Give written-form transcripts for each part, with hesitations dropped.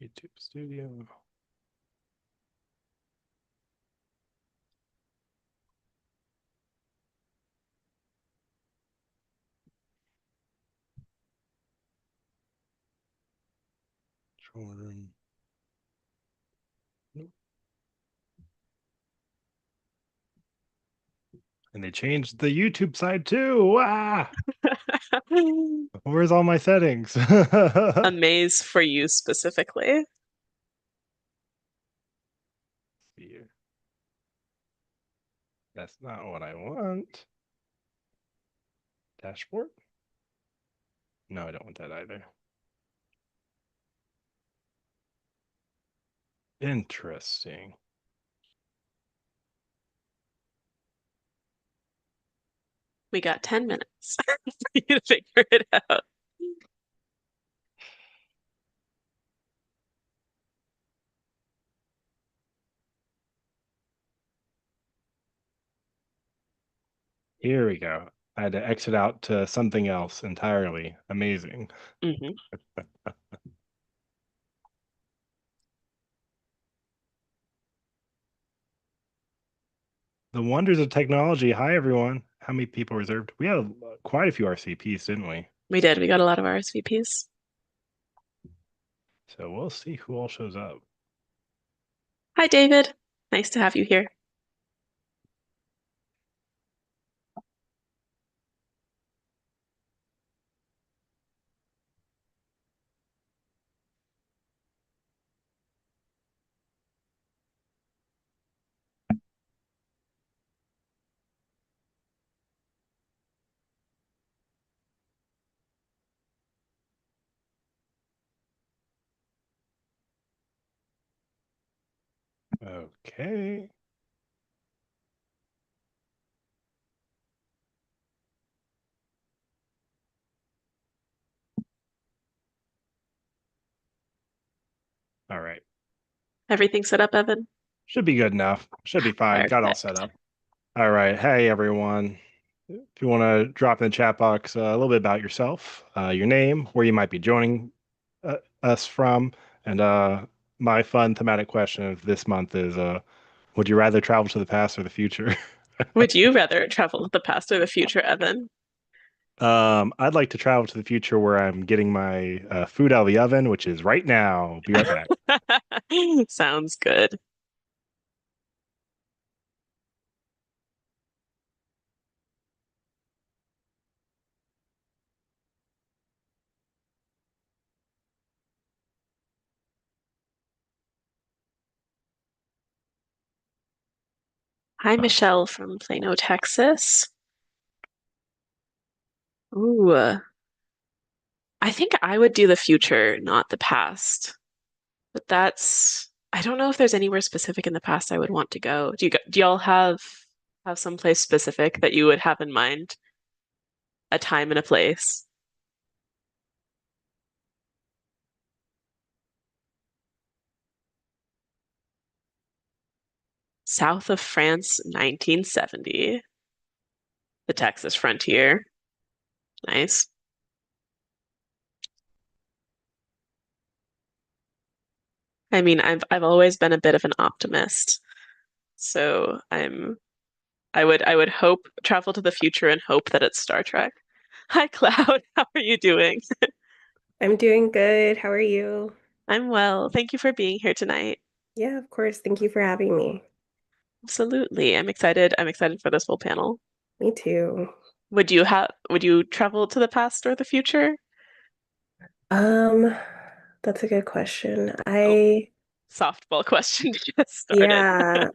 YouTube Studio. Jordan. And they changed the YouTube side too. Ah, where's all my settings? A maze for you specifically. That's not what I want. Dashboard? No, I don't want that either. Interesting. We got 10 minutes for you to figure it out. Here we go. I had to exit out to something else entirely. Amazing. Mm-hmm. The wonders of technology. Hi, everyone. How many people reserved? We had quite a few RCPs, didn't we? We did. We got a lot of RSVPs. So we'll see who all shows up. Hi, David. Nice to have you here. Okay. All right. Everything set up, Evan? Should be good enough. Should be fine. Got all set Perfect. up. All right. Hey, everyone. If you want to drop in the chat box a little bit about yourself, your name, where you might be joining us from, and my fun thematic question of this month is would you rather travel to the past or the future? Would you rather travel to the past or the future, Evan? I'd like to travel to the future where I'm getting my food out of the oven, which is right now. Be right back. Sounds good. Hi, Michelle from Plano, Texas. Ooh, I think I would do the future, not the past. But I don't know if there's anywhere specific in the past I would want to go. Do y'all have some place specific that you would have in mind, a time and a place? South of France, 1970, the Texas frontier. Nice. I mean, I've always been a bit of an optimist, so I would hope travel to the future and hope that it's Star Trek. Hi, Cloud. How are you doing? I'm doing good. How are you? I'm well. Thank you for being here tonight. Yeah, of course. Thank you for having me. Absolutely. I'm excited. I'm excited for this whole panel. Me too. Would you travel to the past or the future? Um, that's a good question. Oh, softball question to get started.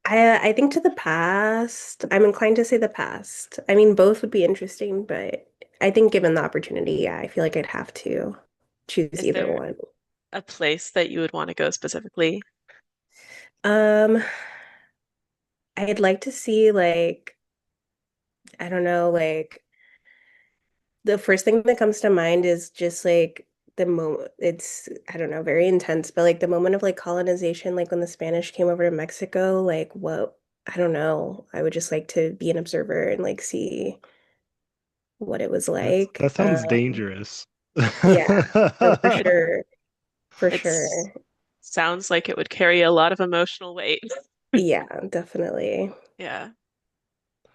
Yeah, I think to the past. I'm inclined to say the past. I mean, both would be interesting, but I think given the opportunity, yeah, I feel like I'd have to choose Is either there one. a place that you would want to go specifically? Um, I'd like to see I don't know, the first thing that comes to mind is just like the moment it's I don't know, very intense, but like the moment of like colonization, like when the Spanish came over to Mexico, like what I don't know. I would just like to be an observer and like see what it was That like. sounds dangerous. Yeah, no, for It sure. for It's sure. sounds like it would carry a lot of emotional weight. Yeah, definitely. Yeah.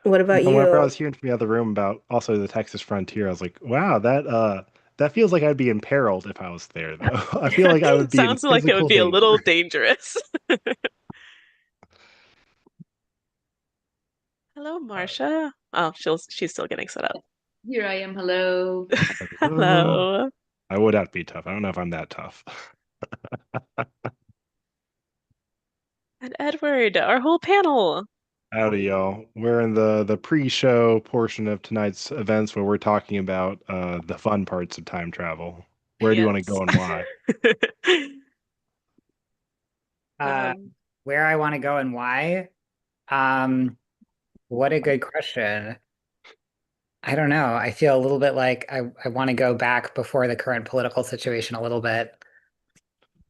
What You about know, whenever I you? was hearing from the other room about also the Texas frontier, I was like, wow, that feels like I'd be imperiled if I was there, though. I feel like I would be in Sounds like it would physical be a little danger. dangerous. Hello, Uh, Marcia. Oh, she's still getting set up. Here I am. Hello. hello. Hello. I would have to be tough. I don't know if I'm that tough. And Edward, our whole panel. Howdy, y'all. We're in the pre-show portion of tonight's events where we're talking about the fun parts of time travel. Where do you want to Yes. go and why? Uh, Um, where I want to go and why? Um, what a good question. I don't know. I feel a little bit like I want to go back before the current political situation a little bit.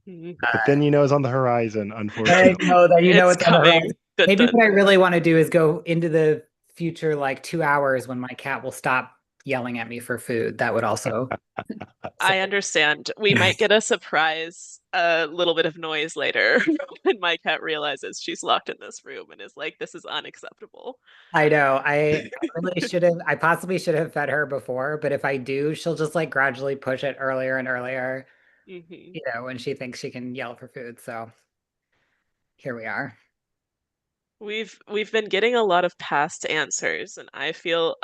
But Uh, then you know it's on the horizon, I unfortunately. know that you know it's it's on the coming. horizon. Dun, Maybe dun. what I really want to do is go into the future like 2 hours when my cat will stop yelling at me for food. That would also so I understand. We might get a surprise, a little bit of noise later when my cat realizes she's locked in this room and is like, this is unacceptable. I know. I really should have I possibly should have fed her before, but if I do, she'll just like gradually push it earlier and earlier, Hmm. when she thinks she can yell for food. So here we are. We've been getting a lot of past answers, and I feel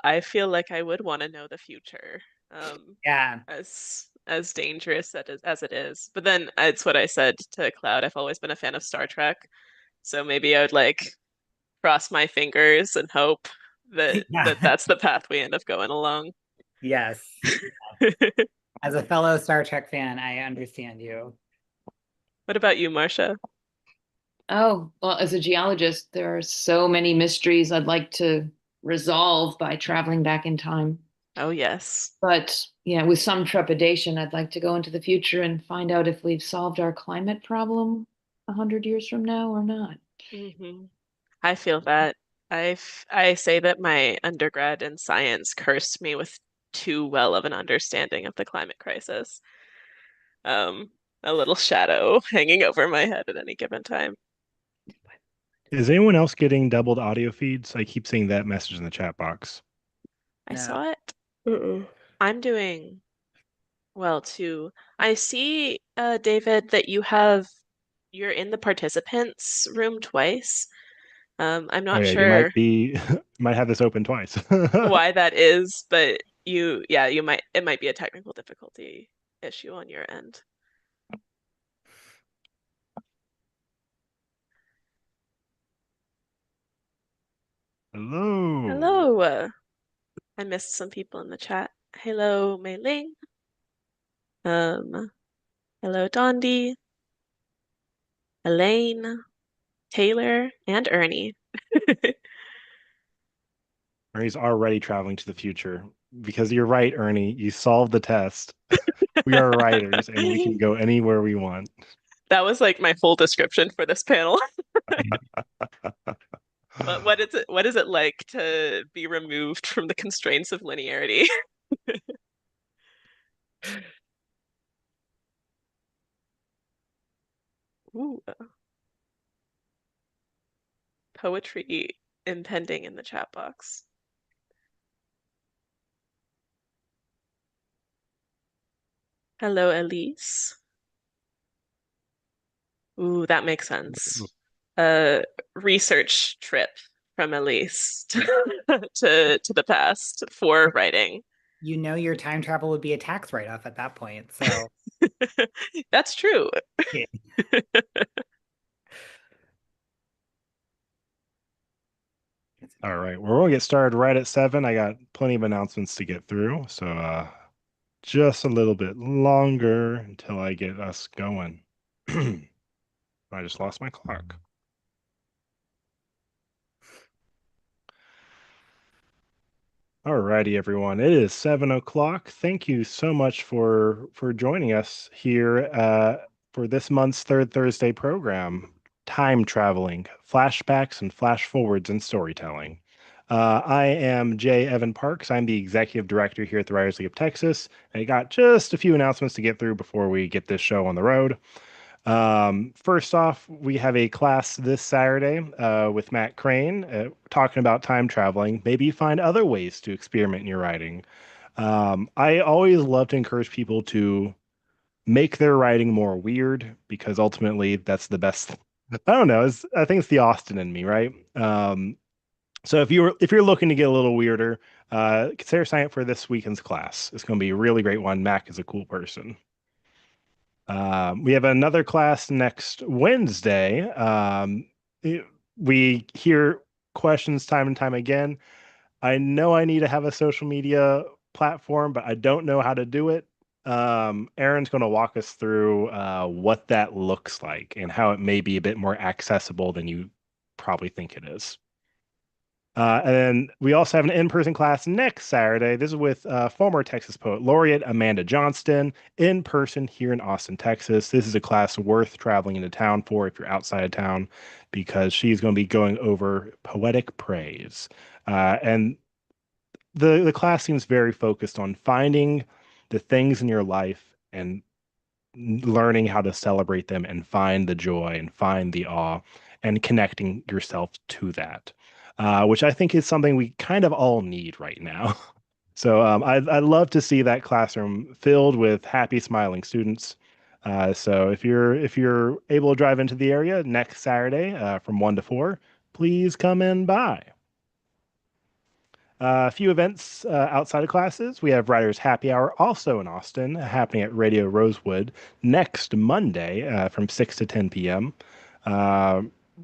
like I would want to know the future. Yeah. As dangerous as it is. But then it's what I said to Cloud. I've always been a fan of Star Trek, so maybe I would like cross my fingers and hope that Yeah. that's the path we end up going along. Yes. As a fellow Star Trek fan, I understand you. What about you, Marcia? Oh, well, as a geologist, there are so many mysteries I'd like to resolve by traveling back in time. Oh, yes. But yeah, with some trepidation, I'd like to go into the future and find out if we've solved our climate problem 100 years from now or not. Hmm. I feel that. I say that my undergrad in science cursed me with too well of an understanding of the climate crisis. Um, a little shadow hanging over my head at any given time. Is anyone else getting doubled audio feeds? I keep seeing that message in the chat box. I No. saw it. Mm-mm. I'm doing well too. I see, David, that you're in the participants room twice. I'm Oh not yeah, you sure might be might have this open twice. why that is, but yeah, it might be a technical difficulty issue on your end. Hello. Hello. I missed some people in the chat. Hello, Mei Ling. Um, hello, Dondi, Elaine, Taylor, and Ernie. Ernie's already traveling to the future because you're right, Ernie. You solved the test. We are writers and we can go anywhere we want. That was like my full description for this panel. But what is it like to be removed from the constraints of linearity? Ooh, poetry impending in the chat box. Hello, Elise. Ooh, that makes sense. A research trip from Elise to the past for writing. You know your time travel would be a tax write-off at that point. So That's true. yeah. All right, we're gonna get started right at 7. I got plenty of announcements to get through, so just a little bit longer until I get us going. I just lost my clock. Alrighty, everyone. It is 7 o'clock. Thank you so much for joining us here for this month's Third Thursday program, Time Traveling, Flashbacks and Flash Forwards in Storytelling. I am Jay Evan Parks. I'm the executive director here at the Writers League of Texas. I got just a few announcements to get through before we get this show on the road. First off, we have a class this Saturday with Matt Crane talking about time traveling. Maybe you find other ways to experiment in your writing. I always love to encourage people to make their writing more weird because ultimately that's the best. I don't know. I think it's the Austin in me, right? So if you're looking to get a little weirder, consider signing up for this weekend's class. It's going to be a really great one. Mac is a cool person. We have another class next Wednesday. We hear questions time and time again. I know I need to have a social media platform, but I don't know how to do it. Aaron's going to walk us through what that looks like and how it may be a bit more accessible than you probably think it is. And then we also have an in-person class next Saturday. This is with former Texas poet laureate Amanda Johnston in person here in Austin, Texas. This is a class worth traveling into town for if you're outside of town because she's going to be going over poetic praise. And the class seems very focused on finding the things in your life and learning how to celebrate them and find the joy and find the awe and connecting yourself to that, which I think is something we kind of all need right now. So I'd love to see that classroom filled with happy, smiling students. So if you're able to drive into the area next Saturday from 1 to 4, please come in by. A few events outside of classes. We have Writers Happy Hour also in Austin, happening at Radio Rosewood next Monday from 6 to 10 p.m. Uh,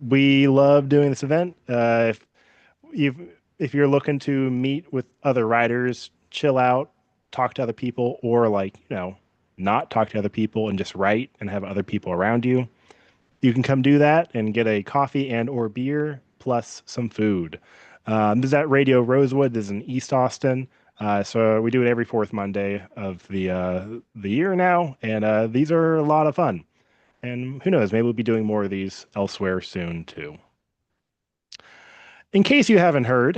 we love doing this event. You've, if you're looking to meet with other writers, chill out, talk to other people, or not talk to other people and just write and have other people around you, you can come do that and get a coffee and or beer plus some food. This is at Radio Rosewood. This is in East Austin. So we do it every fourth Monday of the year now, and these are a lot of fun. And who knows, maybe we'll be doing more of these elsewhere soon too. In case you haven't heard,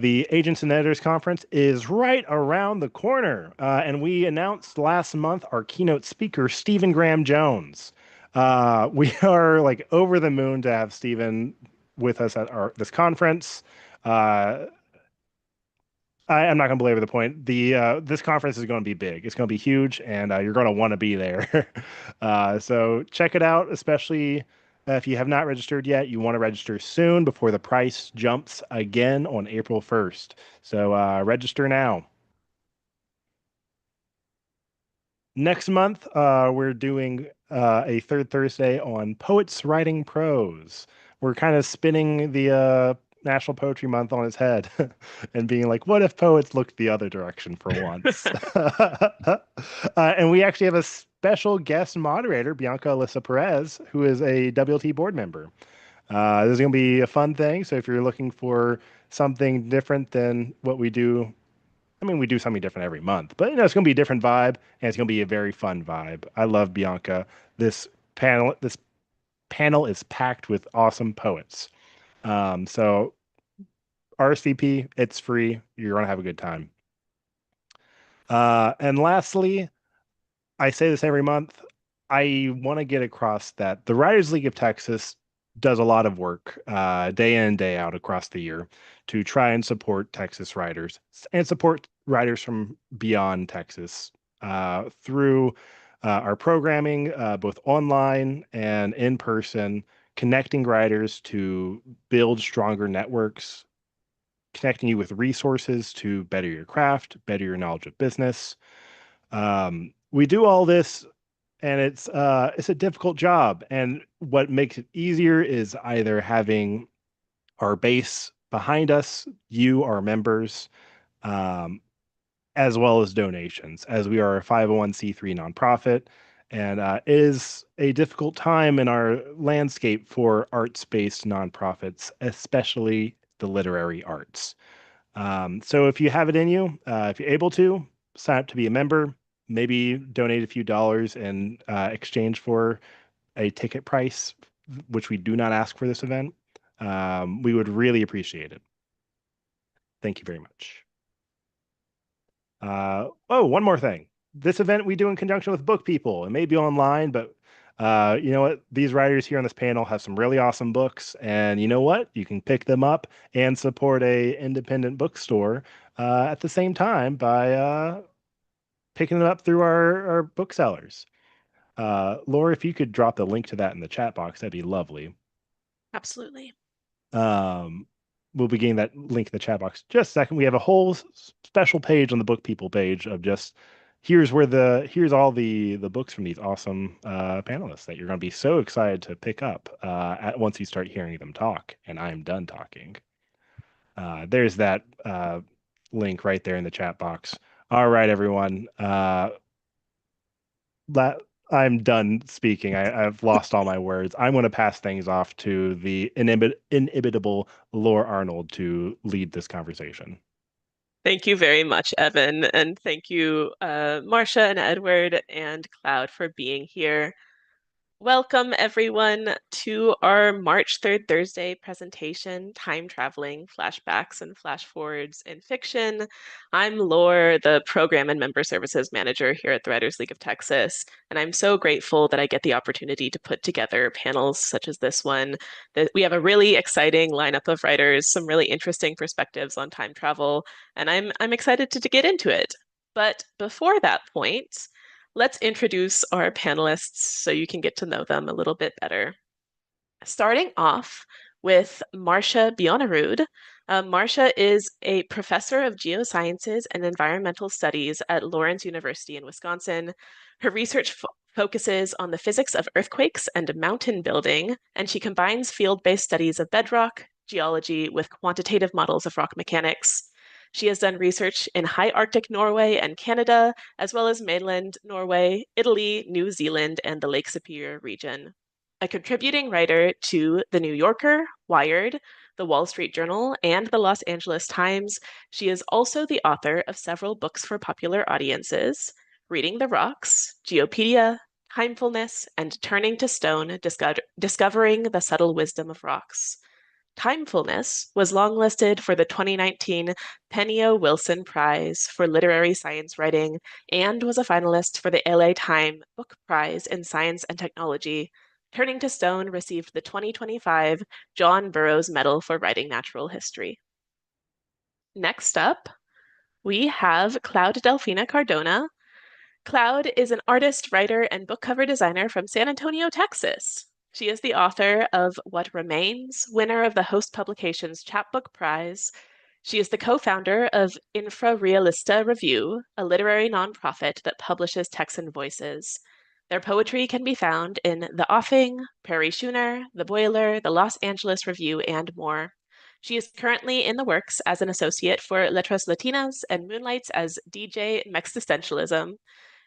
the Agents and Editors Conference is right around the corner. And we announced last month our keynote speaker, Stephen Graham Jones. We are like over the moon to have Stephen with us at this conference. Uh, I'm not going to belabor the point. This conference is going to be big. It's going to be huge, and you're going to want to be there. So check it out, especially if you have not registered yet. You want to register soon before the price jumps again on April 1st. So register now. Next month, we're doing a third Thursday on poets writing prose. We're kind of spinning the National Poetry Month on its head and being like, what if poets looked the other direction for once? And we actually have a special guest moderator, Bianca Alyssa Perez, who is a WLT board member. This is going to be a fun thing. So if you're looking for something different than what we do, I mean, we do something different every month, but it's going to be a different vibe, and it's going to be a very fun vibe. I love Bianca. This panel is packed with awesome poets. So RSVP, it's free. You're going to have a good time. And lastly, I say this every month. I want to get across that the Writers League of Texas does a lot of work day in and day out across the year to try and support Texas writers and support writers from beyond Texas through our programming, both online and in person, connecting writers to build stronger networks, connecting you with resources to better your craft, better your knowledge of business. We do all this, and it's a difficult job. And what makes it easier is either having our base behind us, you, our members, um, as well as donations, as we are a 501c3 nonprofit. And it is a difficult time in our landscape for arts-based nonprofits, especially the literary arts. So if you have it in you, if you're able to, sign up to be a member, maybe donate a few dollars in exchange for a ticket price, which we do not ask for this event. We would really appreciate it. Thank you very much. Oh, one more thing. This event we do in conjunction with Book People. It may be online, but you know what? These writers here on this panel have some really awesome books, and you know what? You can pick them up and support a independent bookstore at the same time by picking them up through our booksellers. Laura, if you could drop the link to that in the chat box, that'd be lovely. Absolutely. Um, we'll be getting that link in the chat box just a second. We have a whole special page on the Book People page of just here's all the books from these awesome panelists that you're going to be so excited to pick up once you start hearing them talk. And I'm done talking. There's that link right there in the chat box. All right, everyone. That I'm done speaking. I've lost all my words. I'm going to pass things off to the inimitable Laura Arnold to lead this conversation. Thank you very much, Evan, and thank you, Marcia and Edward and Cloud for being here. Welcome, everyone, to our March 3rd Thursday presentation, Time Traveling, Flashbacks, and Flashforwards in Fiction. I'm Laura, the Program and Member Services Manager here at the Writers League of Texas, and I'm so grateful that I get the opportunity to put together panels such as this one. We have a really exciting lineup of writers, some really interesting perspectives on time travel, and I'm excited to get into it. But before that point, let's introduce our panelists so you can get to know them a little bit better. Starting off with Marcia Bionarud. Marcia is a professor of geosciences and environmental studies at Lawrence University in Wisconsin. Her research focuses on the physics of earthquakes and mountain building, and she combines field-based studies of bedrock, geology with quantitative models of rock mechanics. She has done research in high Arctic Norway and Canada, as well as mainland Norway, Italy, New Zealand, and the Lake Superior region. A contributing writer to The New Yorker, Wired, The Wall Street Journal, and The Los Angeles Times, she is also the author of several books for popular audiences, Reading the Rocks, Geopedia, Timefulness, and Turning to Stone, Discovering the Subtle Wisdom of Rocks. Timefulness was longlisted for the 2019 Penny Wilson Prize for Literary Science Writing and was a finalist for the LA Time Book Prize in Science and Technology. Turning to Stone received the 2025 John Burroughs Medal for Writing Natural History. Next up, we have Cloud Delfina Cardona. Cloud is an artist, writer, and book cover designer from San Antonio, Texas. She is the author of What Remains, winner of the Host Publications Chapbook Prize. She is the co-founder of Infrarealista Review, a literary nonprofit that publishes Texan voices. Their poetry can be found in The Offing, Prairie Schooner, The Boiler, The Los Angeles Review, and more. She is currently in the works as an associate for Letras Latinas and moonlights as DJ Mexistentialism.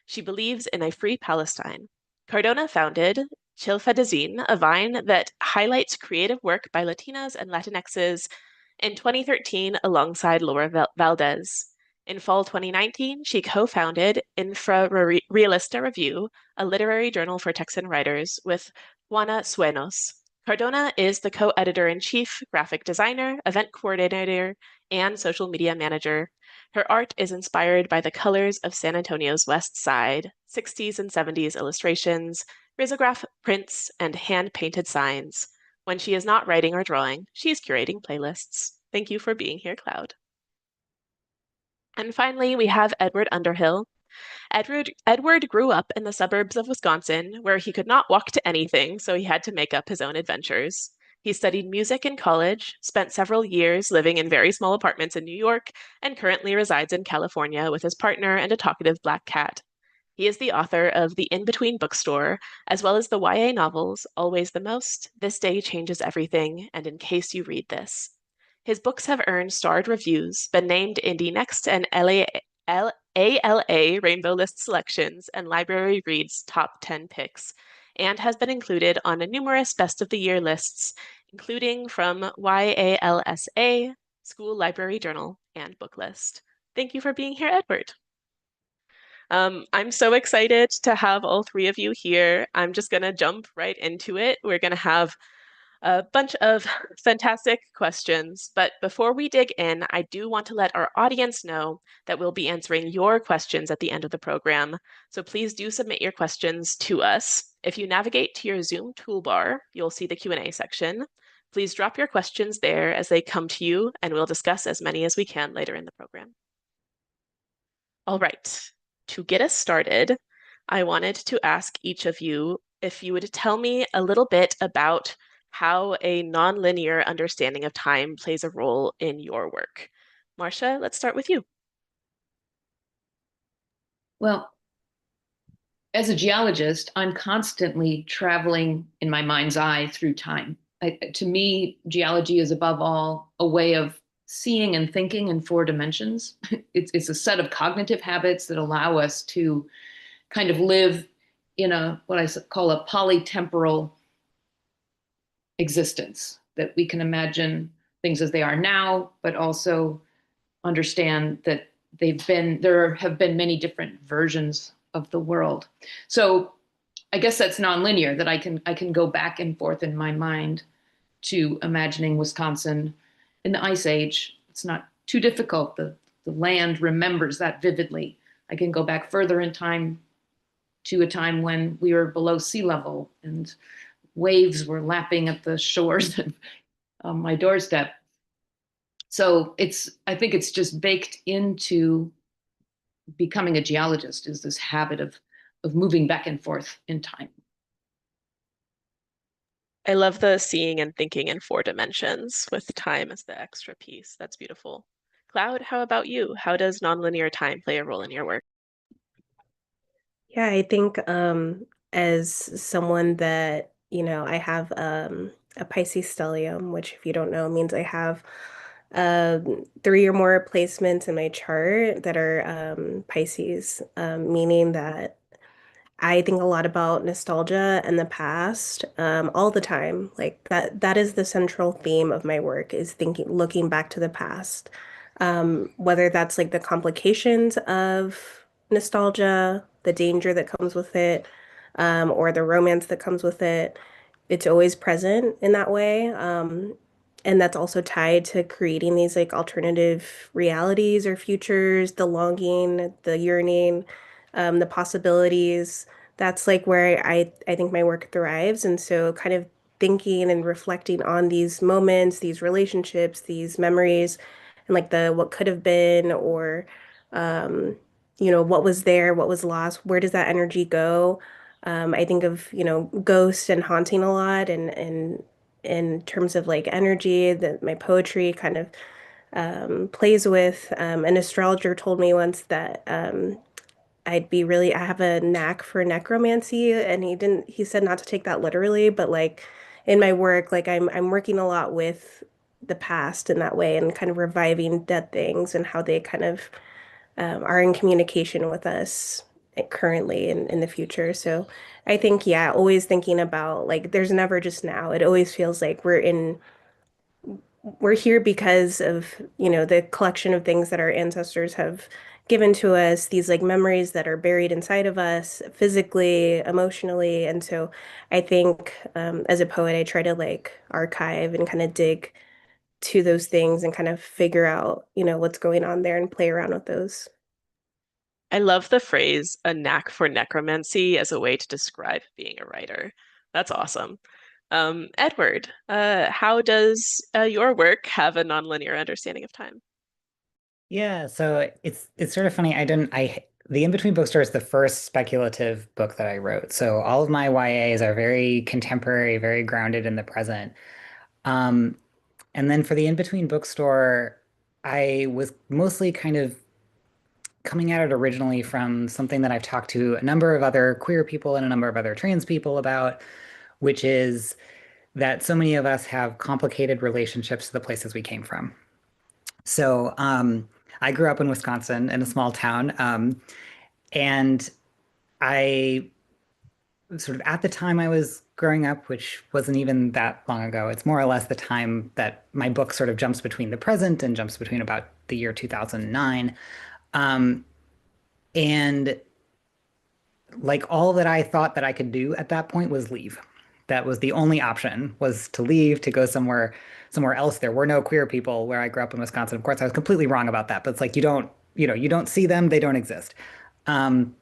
She believes in a free Palestine. Cardona founded Chilfedazine, a vine that highlights creative work by Latinas and Latinxes, in 2013 alongside Laura Valdez. In fall 2019, she co-founded Infrarealista Review, a literary journal for Texan writers, with Juana Suenos. Cardona is the co-editor-in-chief, graphic designer, event coordinator, and social media manager. Her art is inspired by the colors of San Antonio's West Side, 60s and 70s illustrations, risograph prints, and hand-painted signs. When she is not writing or drawing, she is curating playlists. Thank you for being here, Cloud. And finally, we have Edward Underhill. Edward grew up in the suburbs of Wisconsin, where he could not walk to anything, so he had to make up his own adventures. He studied music in college, spent several years living in very small apartments in New York, and currently resides in California with his partner and a talkative black cat. He is the author of The In-Between Bookstore, as well as the YA novels Always the Most, This Day Changes Everything, and In Case You Read This. His books have earned starred reviews, been named Indie Next and ALA Rainbow List selections, and Library Reads Top 10 picks, and has been included on numerous Best of the Year lists, including from YALSA, School Library Journal, and Booklist. Thank you for being here, Edward. I'm so excited to have all three of you here. I'm just going to jump right into it. We're going to have A bunch of fantastic questions, but before we dig in, I do want to let our audience know that we'll be answering your questions at the end of the program. So please do submit your questions to us. If you navigate to your Zoom toolbar, you'll see the Q&A section. Please drop your questions there as they come to you, and we'll discuss as many as we can later in the program. All right, to get us started, I wanted to ask each of you if you would tell me a little bit about how a nonlinear understanding of time plays a role in your work. Marcia, let's start with you. Well, as a geologist, I'm constantly traveling in my mind's eye through time. To me, geology is above all a way of seeing and thinking in 4 dimensions. It's a set of cognitive habits that allow us to kind of live in a what I call a polytemporal existence, that we can imagine things as they are now, but also understand that there have been many different versions of the world. So I guess that's nonlinear, that I can go back and forth in my mind to imagining Wisconsin in the Ice Age. It's not too difficult. The land remembers that vividly. I can go back further in time to a time when we were below sea level and waves were lapping at the shores of my doorstep. So I think it's just baked into becoming a geologist, is this habit of moving back and forth in time. I love the seeing and thinking in 4 dimensions with time as the extra piece. That's beautiful. Cloud, how about you? How does nonlinear time play a role in your work? Yeah, I think as someone that, I have a Pisces stellium, which if you don't know means I have 3 or more placements in my chart that are Pisces, meaning that I think a lot about nostalgia and the past all the time. Like that is the central theme of my work is looking back to the past. Whether that's like the complications of nostalgia, the danger that comes with it, or the romance that comes with it. It's always present in that way. And that's also tied to creating these like alternative realities or futures, the longing, the yearning, the possibilities. That's like where I think my work thrives. And so kind of thinking and reflecting on these moments, these relationships, these memories, and like the what could have been or um, what was there, what was lost, where does that energy go? I think of, ghost and haunting a lot and in terms of like energy that my poetry kind of plays with. An astrologer told me once that I have a knack for necromancy, and he said not to take that literally, but like in my work, like I'm working a lot with the past in that way and kind of reviving dead things and how they kind of are in communication with us currently and in the future. So I think, yeah, always thinking about like there's never just now. It always feels like we're here because of, the collection of things that our ancestors have given to us, these like memories that are buried inside of us physically, emotionally. And so I think as a poet, I try to like archive and kind of dig to those things and kind of figure out, what's going on there and play around with those. I love the phrase a knack for necromancy as a way to describe being a writer. That's awesome. Edward, how does your work have a nonlinear understanding of time? Yeah, so it's sort of funny. The In Between Bookstore is the first speculative book that I wrote. So all of my YAs are very contemporary, very grounded in the present. Um, and then for the In Between Bookstore, I was mostly kind of coming at it originally from something that I've talked to a number of other queer people and a number of other trans people about, which is that so many of us have complicated relationships to the places we came from. So I grew up in Wisconsin in a small town, and I sort of at the time I was growing up, which wasn't even that long ago, it's more or less the time that my book sort of jumps between the present and jumps between about the year 2009. Um, and like all that I thought that I could do at that point was leave. That was the only option, was to leave, to go somewhere else. There were no queer people where I grew up in Wisconsin. Of course, I was completely wrong about that, but it's like you don't see them, they don't exist. Um,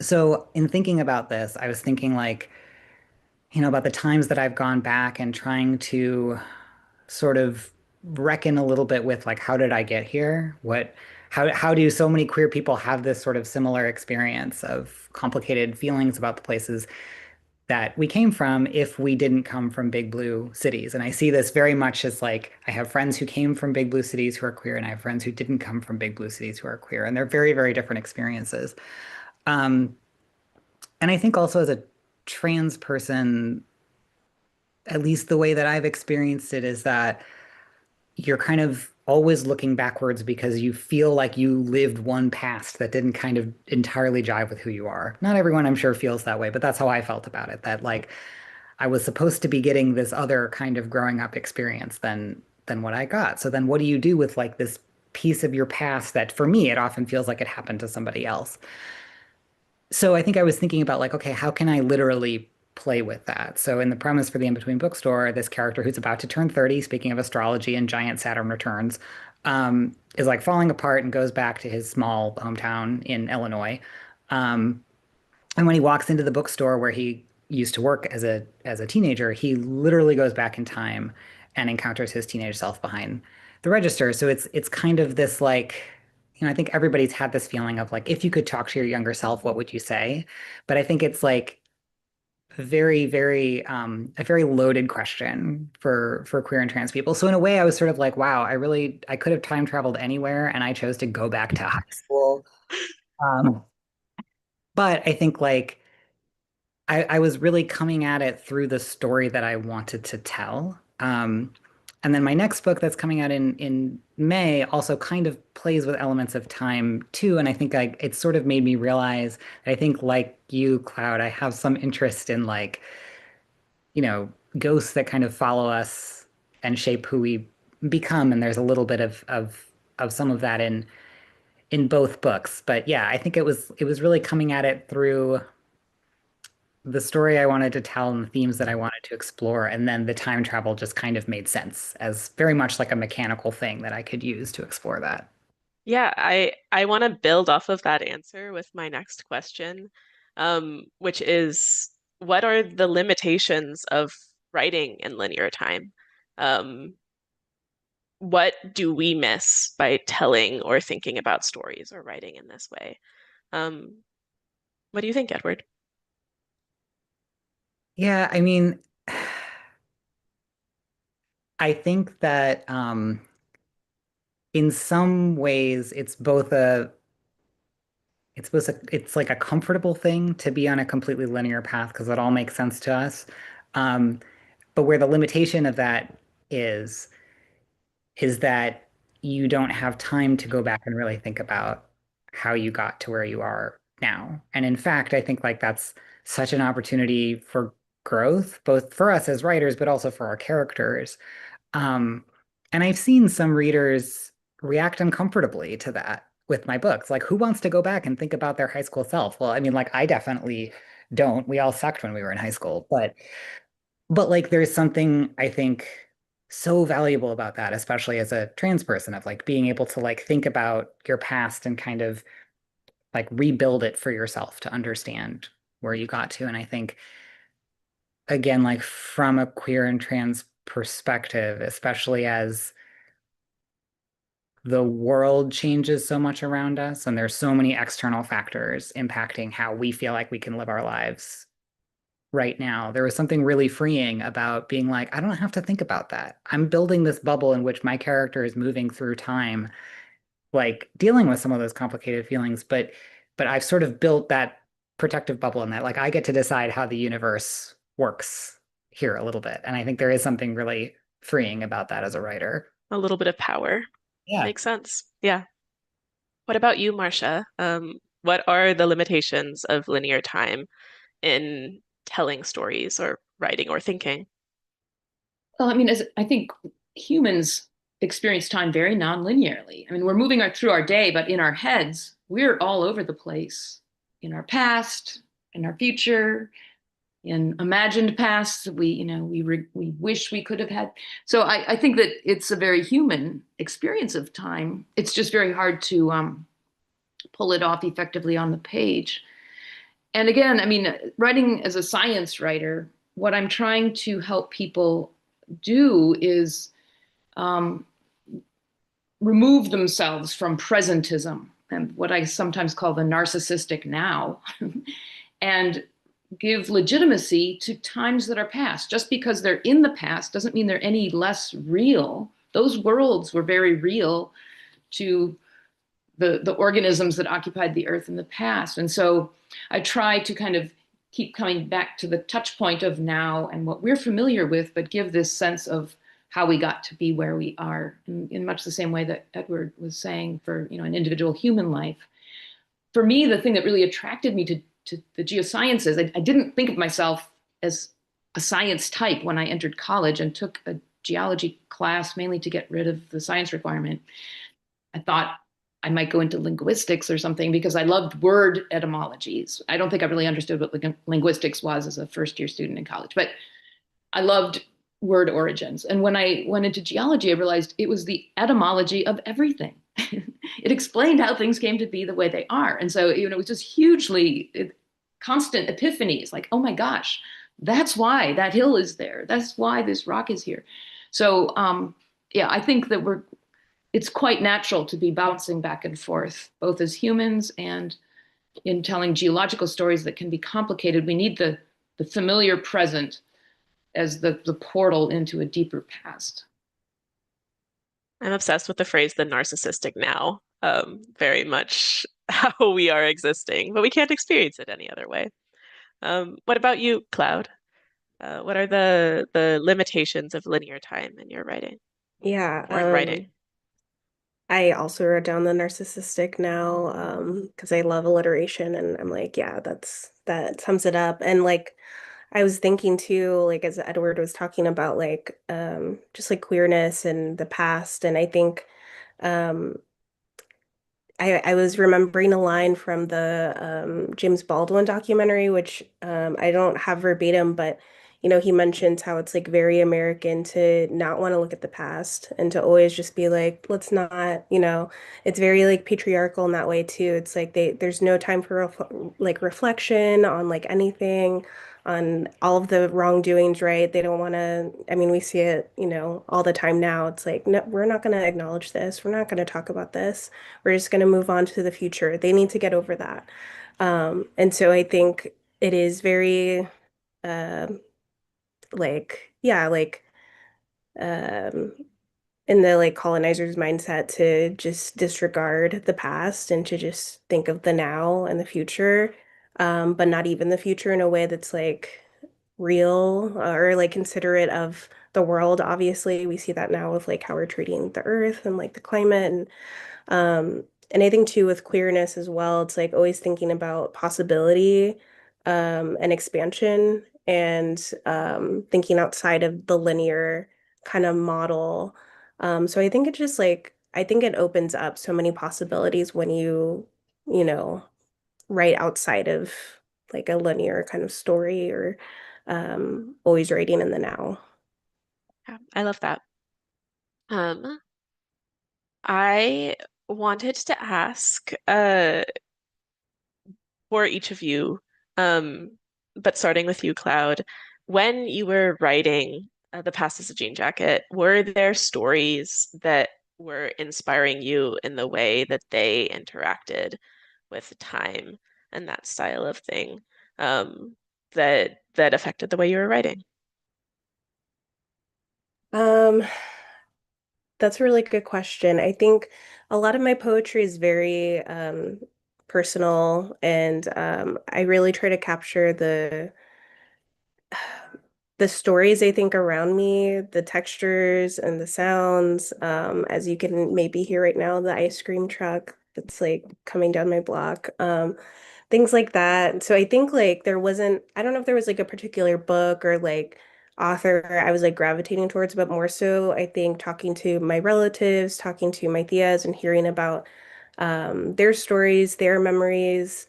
so in thinking about this, I was thinking like, about the times that I've gone back and trying to sort of reckon a little bit with like, how did I get here? How do so many queer people have this sort of similar experience of complicated feelings about the places that we came from if we didn't come from big blue cities? And I see this very much as like, I have friends who came from big blue cities who are queer, and I have friends who didn't come from big blue cities who are queer, and they're very, very different experiences. Um, and I think also as a trans person, at least the way that I've experienced it is that you're kind of always looking backwards because you feel like you lived one past that didn't kind of entirely jive with who you are. Not everyone, I'm sure, feels that way, but that's how I felt about it. That like I was supposed to be getting this other kind of growing up experience than what I got. So then what do you do with like this piece of your past that for me it often feels like it happened to somebody else? So I think I was thinking about like, okay, how can I literally play with that? So in the premise for the In Between Bookstore, this character who's about to turn 30, speaking of astrology and giant Saturn returns, is like falling apart and goes back to his small hometown in Illinois. Um, and when he walks into the bookstore where he used to work as a teenager, he literally goes back in time and encounters his teenage self behind the register. So it's kind of this like, I think everybody's had this feeling of like, if you could talk to your younger self, what would you say? But I think it's like very, very a very loaded question for queer and trans people. So in a way, I was sort of like, wow, I could have time traveled anywhere, and I chose to go back to high school. Um, but I think like I was really coming at it through the story that I wanted to tell. And then my next book that's coming out in May also kind of plays with elements of time too. And I think it sort of made me realize that I think like you, Cloud, I have some interest in like, ghosts that kind of follow us and shape who we become. And there's a little bit of some of that in both books. But yeah, I think it was really coming at it through the story I wanted to tell and the themes that I wanted to explore. And then the time travel just kind of made sense as very much like a mechanical thing that I could use to explore that. Yeah, I want to build off of that answer with my next question, which is what are the limitations of writing in linear time? Um, what do we miss by telling or thinking about stories or writing in this way? Um, what do you think, Edward? Yeah, I mean, I think that in some ways it's like a comfortable thing to be on a completely linear path because it all makes sense to us. Um, but where the limitation of that is is that you don't have time to go back and really think about how you got to where you are now. And in fact, I think like that's such an opportunity for growth, both for us as writers, but also for our characters. Um, and I've seen some readers react uncomfortably to that with my books. Like, who wants to go back and think about their high school self? Well, I mean, like, I definitely don't. We all sucked when we were in high school, but like there's something I think so valuable about that, especially as a trans person, of like being able to like think about your past and kind of like rebuild it for yourself to understand where you got to. And I think again, like from a queer and trans perspective, especially as the world changes so much around us and there's so many external factors impacting how we feel like we can live our lives right now. There was something really freeing about being like, I don't have to think about that. I'm building this bubble in which my character is moving through time, like dealing with some of those complicated feelings, but I've sort of built that protective bubble in that like I get to decide how the universe works here a little bit. And I think there is something really freeing about that as a writer. A little bit of power. Yeah. Makes sense. Yeah. What about you, Marcia? What are the limitations of linear time in telling stories or writing or thinking? Well, I mean, as I think humans experience time very non-linearly. I mean, we're moving through our day, but in our heads, we're all over the place in our past, in our future. in imagined pasts we wish we could have had. So I think that it's a very human experience of time. It's just very hard to pull it off effectively on the page. And again, I mean, writing as a science writer, what I'm trying to help people do is um, remove themselves from presentism and what I sometimes call the narcissistic now, and give legitimacy to times that are past. Just because they're in the past doesn't mean they're any less real. Those worlds were very real to the organisms that occupied the earth in the past. And so I try to kind of keep coming back to the touch point of now and what we're familiar with, but give this sense of how we got to be where we are in much the same way that Edward was saying for an individual human life. For me, the thing that really attracted me to the geosciences, I didn't think of myself as a science type when I entered college and took a geology class mainly to get rid of the science requirement. I thought I might go into linguistics or something because I loved word etymologies. I don't think I really understood what linguistics was as a first year student in college, but I loved word origins. And when I went into geology, I realized it was the etymology of everything. It explained how things came to be the way they are. And so, it was just constant epiphanies, like, oh my gosh, that's why that hill is there. That's why this rock is here. So, yeah, I think that it's quite natural to be bouncing back and forth, both as humans and in telling geological stories that can be complicated. We need the familiar present as the portal into a deeper past. I'm obsessed with the phrase the narcissistic now. Very much how we are existing, but we can't experience it any other way. What about you, Cloud? What are the limitations of linear time in your writing Yeah, or in writing? I also wrote down the narcissistic now, because I love alliteration and I'm like, yeah, that sums it up. And like I was thinking too, like as Edward was talking about like just like queerness and the past, and I think um I was remembering a line from the James Baldwin documentary, which I don't have verbatim, but he mentions how it's like very American to not want to look at the past and to always just be like, let's not, it's very like patriarchal in that way too. It's like there's no time for like reflection on like anything, on all of the wrongdoings, right? They don't want to, I mean, we see it, all the time now. It's like, no, we're not going to acknowledge this. We're not going to talk about this. We're just going to move on to the future. They need to get over that. And so I think it is very, um, like, yeah, like, um, in the like colonizers' mindset to just disregard the past and to just think of the now and the future, but not even the future in a way that's like real or like considerate of the world. Obviously, we see that now with like how we're treating the earth and like the climate and I think too with queerness as well, it's like always thinking about possibility and expansion and thinking outside of the linear kind of model. So I think it just like I think it opens up so many possibilities when you know, write outside of like a linear kind of story or always writing in the now. Yeah, I love that. Um, I wanted to ask for each of you, um, but starting with you, Cloud, when you were writing The Past is a Jean Jacket, were there stories that were inspiring you in the way that they interacted with time and that style of thing, that affected the way you were writing? Um, That's a really good question. I think a lot of my poetry is very personal, and I really try to capture the stories I think around me, the textures and the sounds. As you can maybe hear right now, the ice cream truck that's like coming down my block. Things like that. So I think like I don't know if there was like a particular book or like author I was like gravitating towards, but more so I think talking to my relatives, talking to my tias and hearing about their stories, their memories.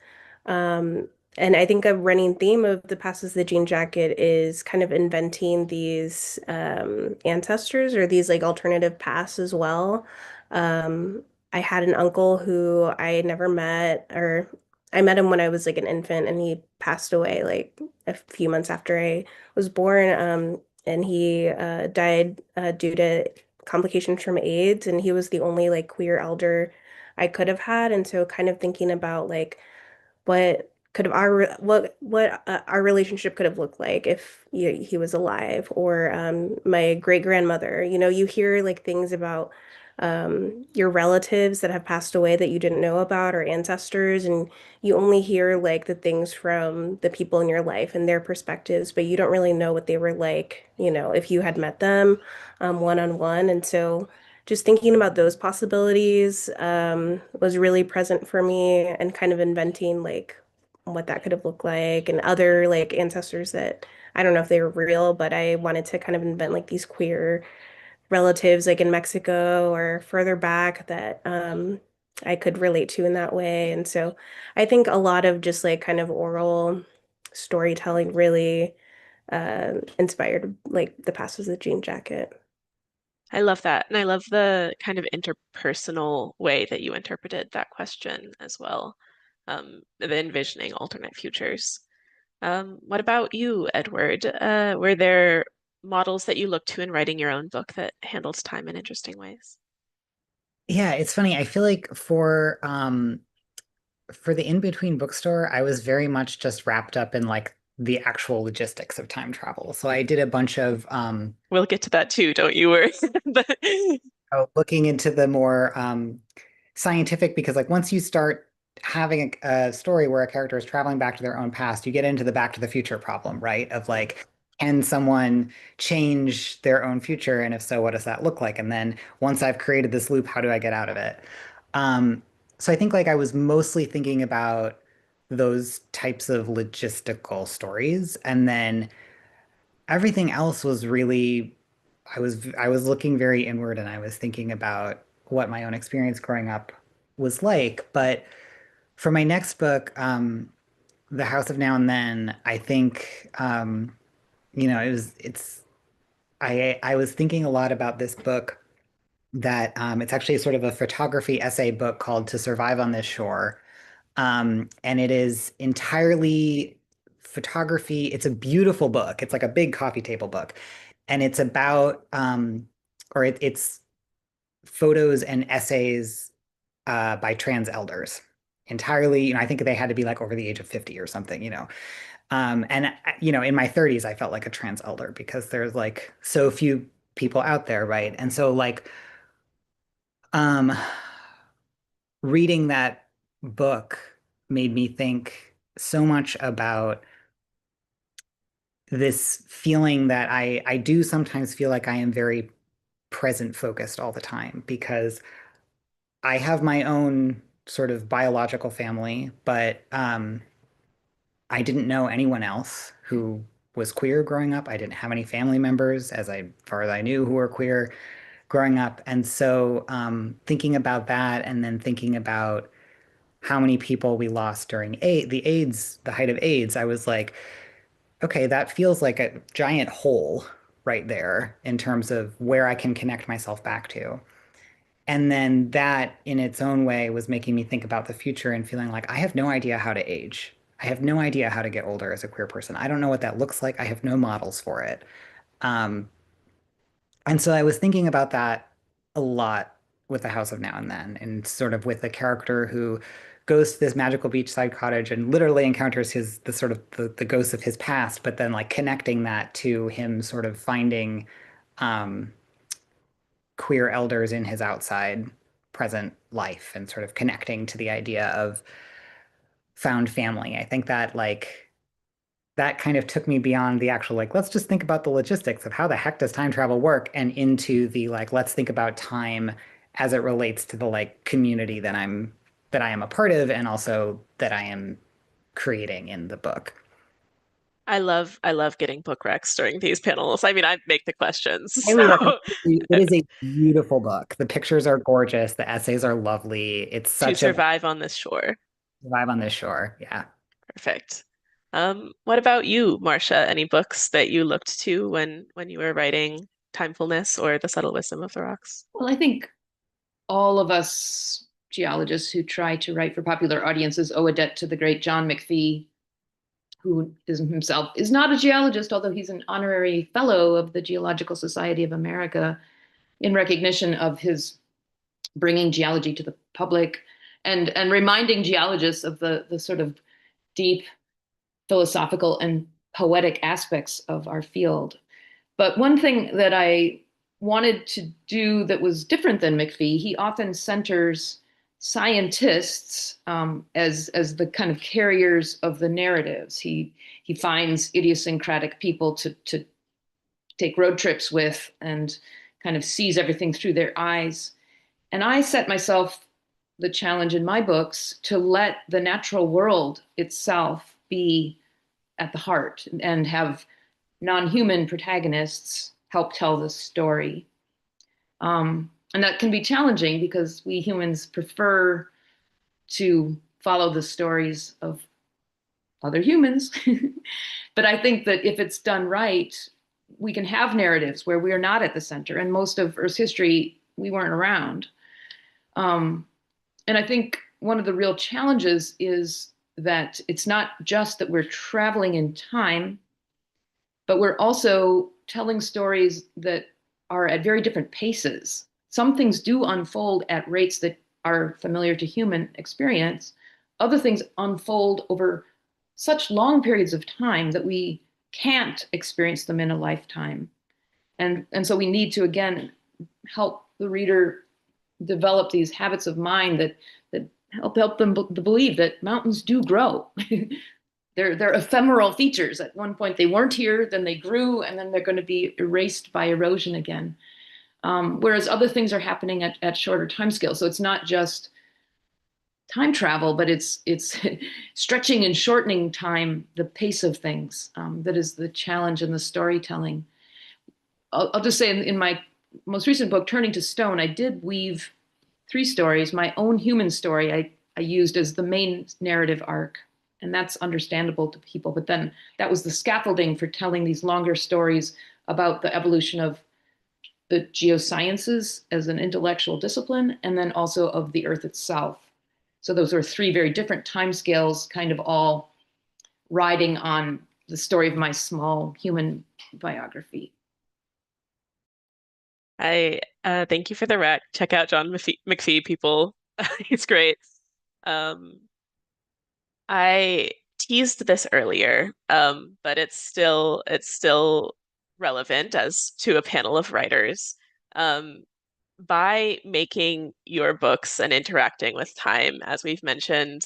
And I think a running theme of The Past is the Jean Jacket is kind of inventing these ancestors or these like alternative paths as well. Um, I had an uncle who I never met, or I met him when I was like an infant, and he passed away like a few months after I was born. And he died due to complications from AIDS, and he was the only like queer elder I could have had. And so, kind of thinking about like what could have what our relationship could have looked like if he was alive, or my great grandmother. You know, you hear like things about your relatives that have passed away that you didn't know about, or ancestors, and you only hear like the things from the people in your life and their perspectives, but you don't really know what they were like, you know, if you had met them one on one. And so just thinking about those possibilities was really present for me, and kind of inventing like what that could have looked like, and other like ancestors that I don't know if they were real, but I wanted to kind of invent like these queer relatives like in Mexico or further back that I could relate to in that way. And so I think a lot of just like kind of oral storytelling really inspired like The Past was the Jean Jacket. I love that. And I love the kind of interpersonal way that you interpreted that question as well, the envisioning alternate futures. What about you, Edward? Were there models that you looked to in writing your own book that handles time in interesting ways? Yeah, it's funny. I feel like for the in-between bookstore, I was very much just wrapped up in like the actual logistics of time travel. So I did a bunch of We'll get to that too, don't you worry. But looking into the more scientific, because like once you start having a story where a character is traveling back to their own past, you get into the Back to the Future problem, right? Of like, can someone change their own future? And if so, what does that look like? And then once I've created this loop, how do I get out of it? Um, so I think like I was mostly thinking about those types of logistical stories. And then everything else was really I was looking very inward, and I was thinking about what my own experience growing up was like. But for my next book, The House of Now and Then, I think I was thinking a lot about this book that it's actually sort of a photography essay book called To Survive on This Shore. And it is entirely photography. It's a beautiful book. It's like a big coffee table book. And it's about it's photos and essays by trans elders entirely. I think they had to be like over the age of 50 or something, and in my 30s I felt like a trans elder because there's like so few people out there, right? And so like um reading that book made me think so much about this feeling that I do sometimes feel like I am very present focused all the time because I have my own sort of biological family, but I didn't know anyone else who was queer growing up. I didn't have any family members, far as I knew, who were queer growing up. And so thinking about that and then thinking about how many people we lost during the height of AIDS, I was like, okay, that feels like a giant hole right there in terms of where I can connect myself back to. And then that in its own way was making me think about the future and feeling like I have no idea how to age. I have no idea how to get older as a queer person. I don't know what that looks like. I have no models for it. Um, and so I was thinking about that a lot with the House of Now and Then, and sort of with a character who goes to this magical beachside cottage and literally encounters the ghosts of his past, but then like connecting that to him sort of finding um, queer elders in his outside present life and sort of connecting to the idea of found family. I think that like that kind of took me beyond the actual like let's just think about the logistics of how the heck does time travel work and into the like let's think about time as it relates to the like community that I am a part of and also that I am creating in the book. I love getting book recs during these panels. I mean, I make the questions. Highly recommend So it. It is a beautiful book. The pictures are gorgeous. The essays are lovely. It's to such a survive on this shore. vibe on this shore. Yeah. Perfect. What about you, Marcia? Any books that you looked to when you were writing Timefulness or The Subtle Wisdom of the Rocks? Well, I think all of us geologists who try to write for popular audiences owe a debt to the great John McPhee, who is himself is not a geologist, although he's an honorary fellow of the Geological Society of America, in recognition of his bringing geology to the public and reminding geologists of the sort of deep philosophical and poetic aspects of our field. But one thing that I wanted to do that was different than McPhee, he often centers scientists as the kind of carriers of the narratives. He finds idiosyncratic people to take road trips with and kind of sees everything through their eyes. And I set myself the challenge in my books to let the natural world itself be at the heart and have non-human protagonists help tell the story. And that can be challenging because we humans prefer to follow the stories of other humans. But I think that if it's done right, we can have narratives where we are not at the center. And most of Earth's history, we weren't around. And I think one of the real challenges is that it's not just that we're traveling in time, but we're also telling stories that are at very different paces. Some things do unfold at rates that are familiar to human experience. Other things unfold over such long periods of time that we can't experience them in a lifetime. And so we need to, again, help the reader develop these habits of mind that help them believe that mountains do grow. They're ephemeral features. At one point they weren't here, then they grew, and then they're going to be erased by erosion again. Whereas other things are happening at shorter timescales. So it's not just time travel, but it's stretching and shortening time, the pace of things, that is the challenge in the storytelling. I'll just say in my most recent book, Turning to Stone, I did weave 3 stories. My own human story I used as the main narrative arc, and that's understandable to people. But then that was the scaffolding for telling these longer stories about the evolution of the geosciences as an intellectual discipline, and then also of the Earth itself. So those are 3 very different timescales, kind of all riding on the story of my small human biography. I thank you for the rec. Check out John McPhee, people. He's great. Um, I teased this earlier, but it's still relevant as to a panel of writers. Um, by making your books and interacting with time, as we've mentioned,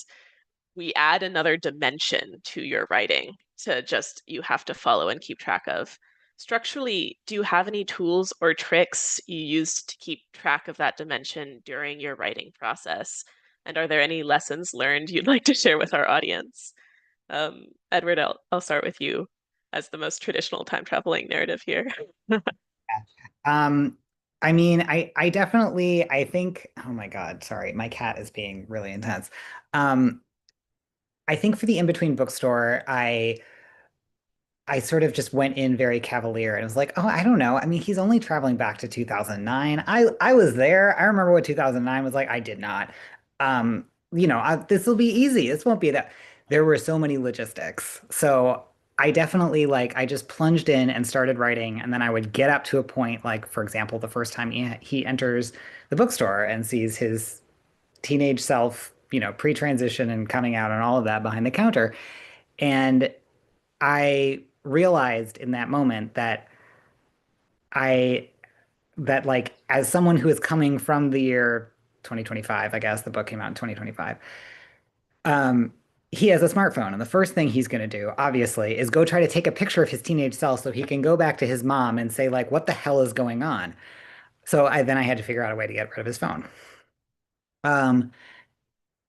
we add another dimension to your writing to just you have to follow and keep track of. Structurally, do you have any tools or tricks you use to keep track of that dimension during your writing process? And are there any lessons learned you'd like to share with our audience? Edward, I'll start with you as the most traditional time traveling narrative here. Um, I mean, I definitely I think, oh my God, sorry, my cat is being really intense. Um, I think for the in-between bookstore, I sort of just went in very cavalier and was like, oh, I don't know. I mean, he's only traveling back to 2009. I was there. I remember what 2009 was like. I did not. This will be easy. This won't be that. There were so many logistics. So I definitely I just plunged in and started writing, and then I would get up to a point, like for example, the first time he enters the bookstore and sees his teenage self, pre-transition and coming out and all of that behind the counter. And I realized in that moment that I as someone who is coming from the year 2025, I guess the book came out in 2025. Um, he has a smartphone, and the first thing he's going to do, obviously, is go try to take a picture of his teenage self so he can go back to his mom and say, like, what the hell is going on? So I had to figure out a way to get rid of his phone. Um,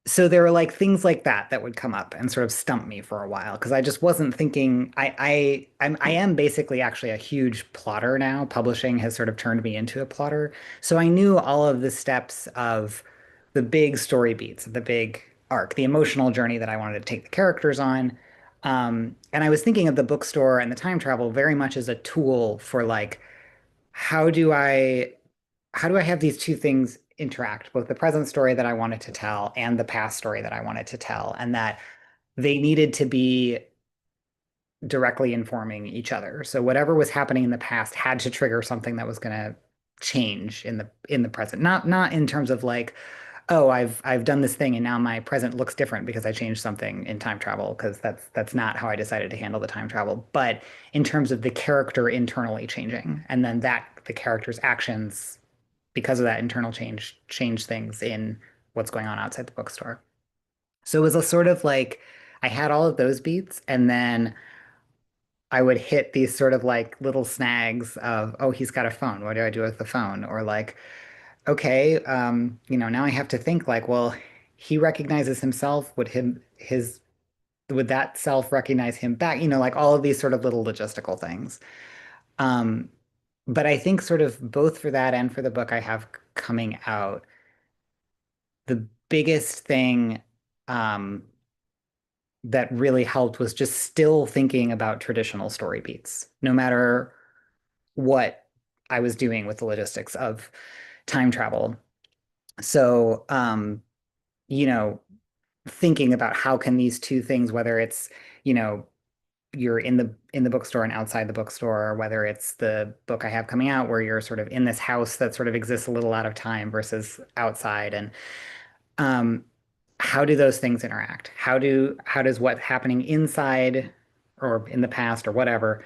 so there were things like that would come up and sort of stump me for a while because I just wasn't thinking. I am basically actually a huge plotter now. Publishing has sort of turned me into a plotter. So I knew all of the steps of the big story beats, the big arc, the emotional journey that I wanted to take the characters on. And I was thinking of the bookstore and the time travel very much as a tool for like, how do I how do I have these two things interact, both the present story that I wanted to tell and the past story that I wanted to tell, and that they needed to be directly informing each other. So whatever was happening in the past had to trigger something that was going to change in the present. Not in terms of like, oh, I've done this thing and now my present looks different because I changed something in time travel, because that's not how I decided to handle the time travel, but in terms of the character internally changing, and then that the character's actions because of that internal change things in what's going on outside the bookstore. So it was a sort of like I had all of those beats, and then I would hit these sort of like little snags of, oh, he's got a phone. What do I do with the phone? Or like, okay, now I have to think like, well, he recognizes himself. Would that self recognize him back? Like all of these sort of little logistical things. Um, but I think sort of both for that and for the book I have coming out, the biggest thing um, that really helped was just still thinking about traditional story beats, no matter what I was doing with the logistics of time travel. So, you know, thinking about how can these two things, whether it's, you know, you're in the bookstore and outside the bookstore, or whether it's the book I have coming out where you're sort of in this house that sort of exists a little out of time versus outside, and um, how do those things interact? How does what's happening inside or in the past or whatever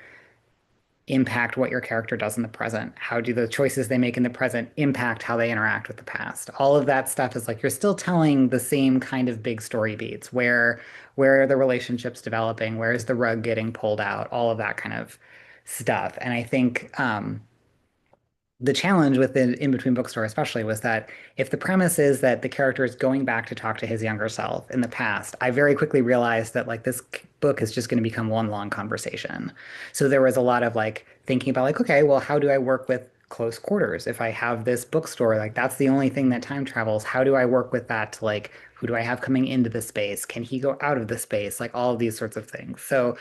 impact what your character does in the present? How do the choices they make in the present impact how they interact with the past? All of that stuff is like you're still telling the same kind of big story beats. Where are the relationships developing? Where is the rug getting pulled out? All of that kind of stuff. And I think the challenge with the in between bookstore especially was that if the premise is that the character is going back to talk to his younger self in the past, I very quickly realized that like this book is just going to become one long conversation. So there was a lot of like thinking about like, okay, well, how do I work with close quarters? If I have this bookstore, like that's the only thing that time travels, how do I work with that to like, who do I have coming into the space? Can he go out of the space? Like all of these sorts of things. So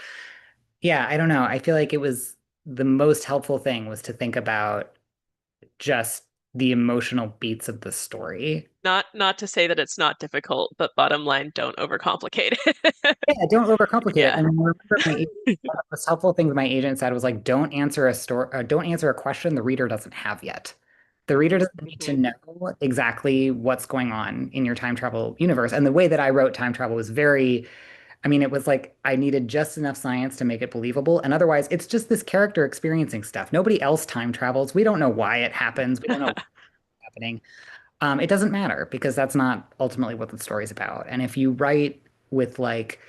yeah, I don't know. I feel like it was the most helpful thing was to think about just the emotional beats of the story. Not to say that it's not difficult, but bottom line, don't overcomplicate it. Yeah, don't overcomplicate it. Yeah. And I remember one of the most helpful things my agent said was like, don't answer a question the reader doesn't have yet. The reader doesn't need to Mhm. know exactly what's going on in your time travel universe. And the way that I wrote time travel was very, I mean, it was like I needed just enough science to make it believable. And otherwise, it's just this character experiencing stuff. Nobody else time travels. We don't know why it happens. We don't know what's happening. It doesn't matter because that's not ultimately what the story's about. And if you write with like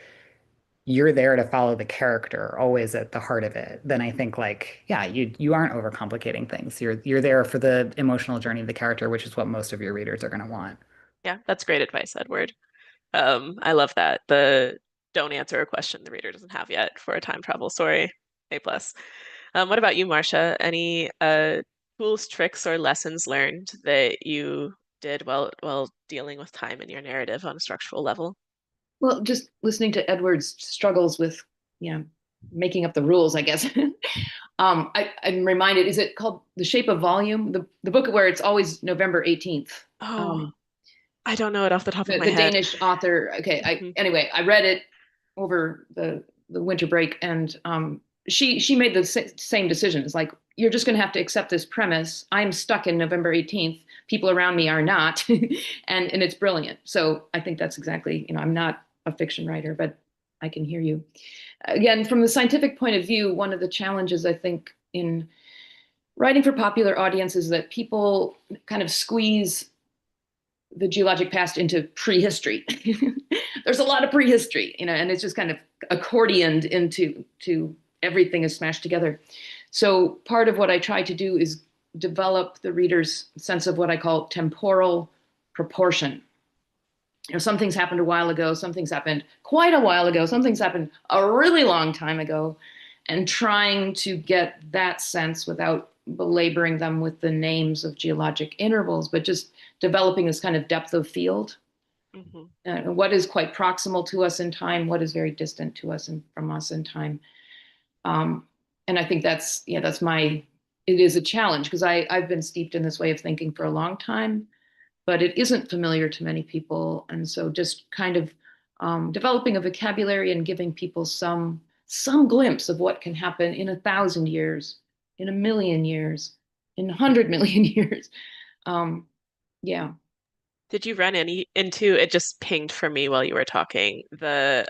you're there to follow the character always at the heart of it, then I think like, yeah, you aren't overcomplicating things. You're there for the emotional journey of the character, which is what most of your readers are going to want. Yeah, that's great advice, Edward. I love that. The don't answer a question the reader doesn't have yet for a time travel story. A plus. What about you, Marcia? Any tools, tricks, or lessons learned that you did while dealing with time in your narrative on a structural level? Well, just listening to Edward's struggles with, you know, making up the rules, I guess. I'm reminded, is it called The Shape of Volume? The book where it's always November 18th. Oh, I don't know it off the top of my The head. Danish author. Okay, Mhm. anyway, I read it over the winter break, and she made the same decision. It's like you're just going to have to accept this premise. I'm stuck in November 18th. People around me are not, and it's brilliant. So I think that's exactly, I'm not a fiction writer, but I can hear you. Again, from the scientific point of view, one of the challenges I think in writing for popular audiences is that people kind of squeeze the geologic past into prehistory. There's a lot of prehistory, and it's just kind of accordioned into everything is smashed together. So part of what I try to do is develop the reader's sense of what I call temporal proportion. Some things happened a while ago, some things happened quite a while ago, some things happened a really long time ago, and trying to get that sense without belaboring them with the names of geologic intervals, but just developing this kind of depth of field. What is quite proximal to us in time, what is very distant to us and from us in time. And I think it is a challenge because I've been steeped in this way of thinking for a long time, but it isn't familiar to many people. And so just kind of developing a vocabulary and giving people some glimpse of what can happen in 1,000 years, in 1,000,000 years, in 100 million years. Yeah. Did you run into it just pinged for me while you were talking, the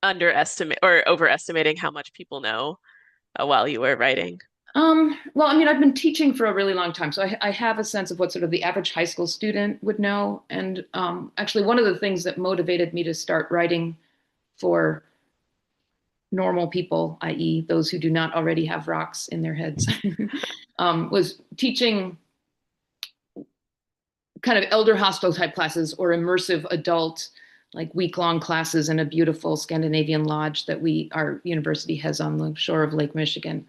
underestimate or overestimating how much people know while you were writing? Well, I mean, I've been teaching for a really long time, so I have a sense of what sort of the average high school student would know. And actually, one of the things that motivated me to start writing for normal people, i.e., those who do not already have rocks in their heads, was teaching kind of elder hostel type classes or immersive adult, like week-long classes in a beautiful Scandinavian lodge that our university has on the shore of Lake Michigan.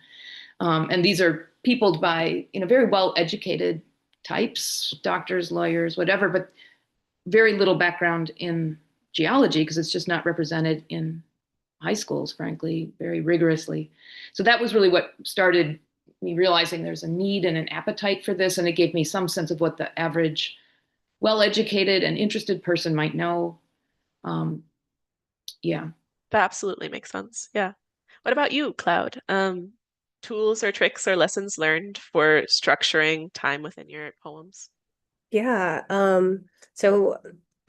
And these are peopled by, very well-educated types, doctors, lawyers, whatever, but very little background in geology because it's just not represented in high schools, frankly, very rigorously. So that was really what started me realizing there's a need and an appetite for this. And it gave me some sense of what the average well-educated and interested person might know. Yeah. That absolutely makes sense. Yeah. What about you, Cloud? Tools or tricks or lessons learned for structuring time within your poems? Yeah, so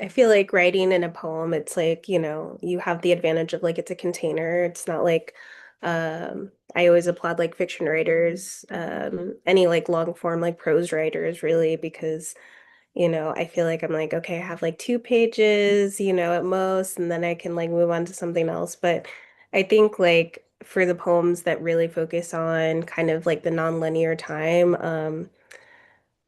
I feel like writing in a poem, it's like, you have the advantage of like it's a container. It's not like I always applaud like fiction writers, any like long form like prose writers really, because I feel like I'm like, okay, I have like 2 pages, at most, and then I can like move on to something else. But I think like for the poems that really focus on kind of like the nonlinear time,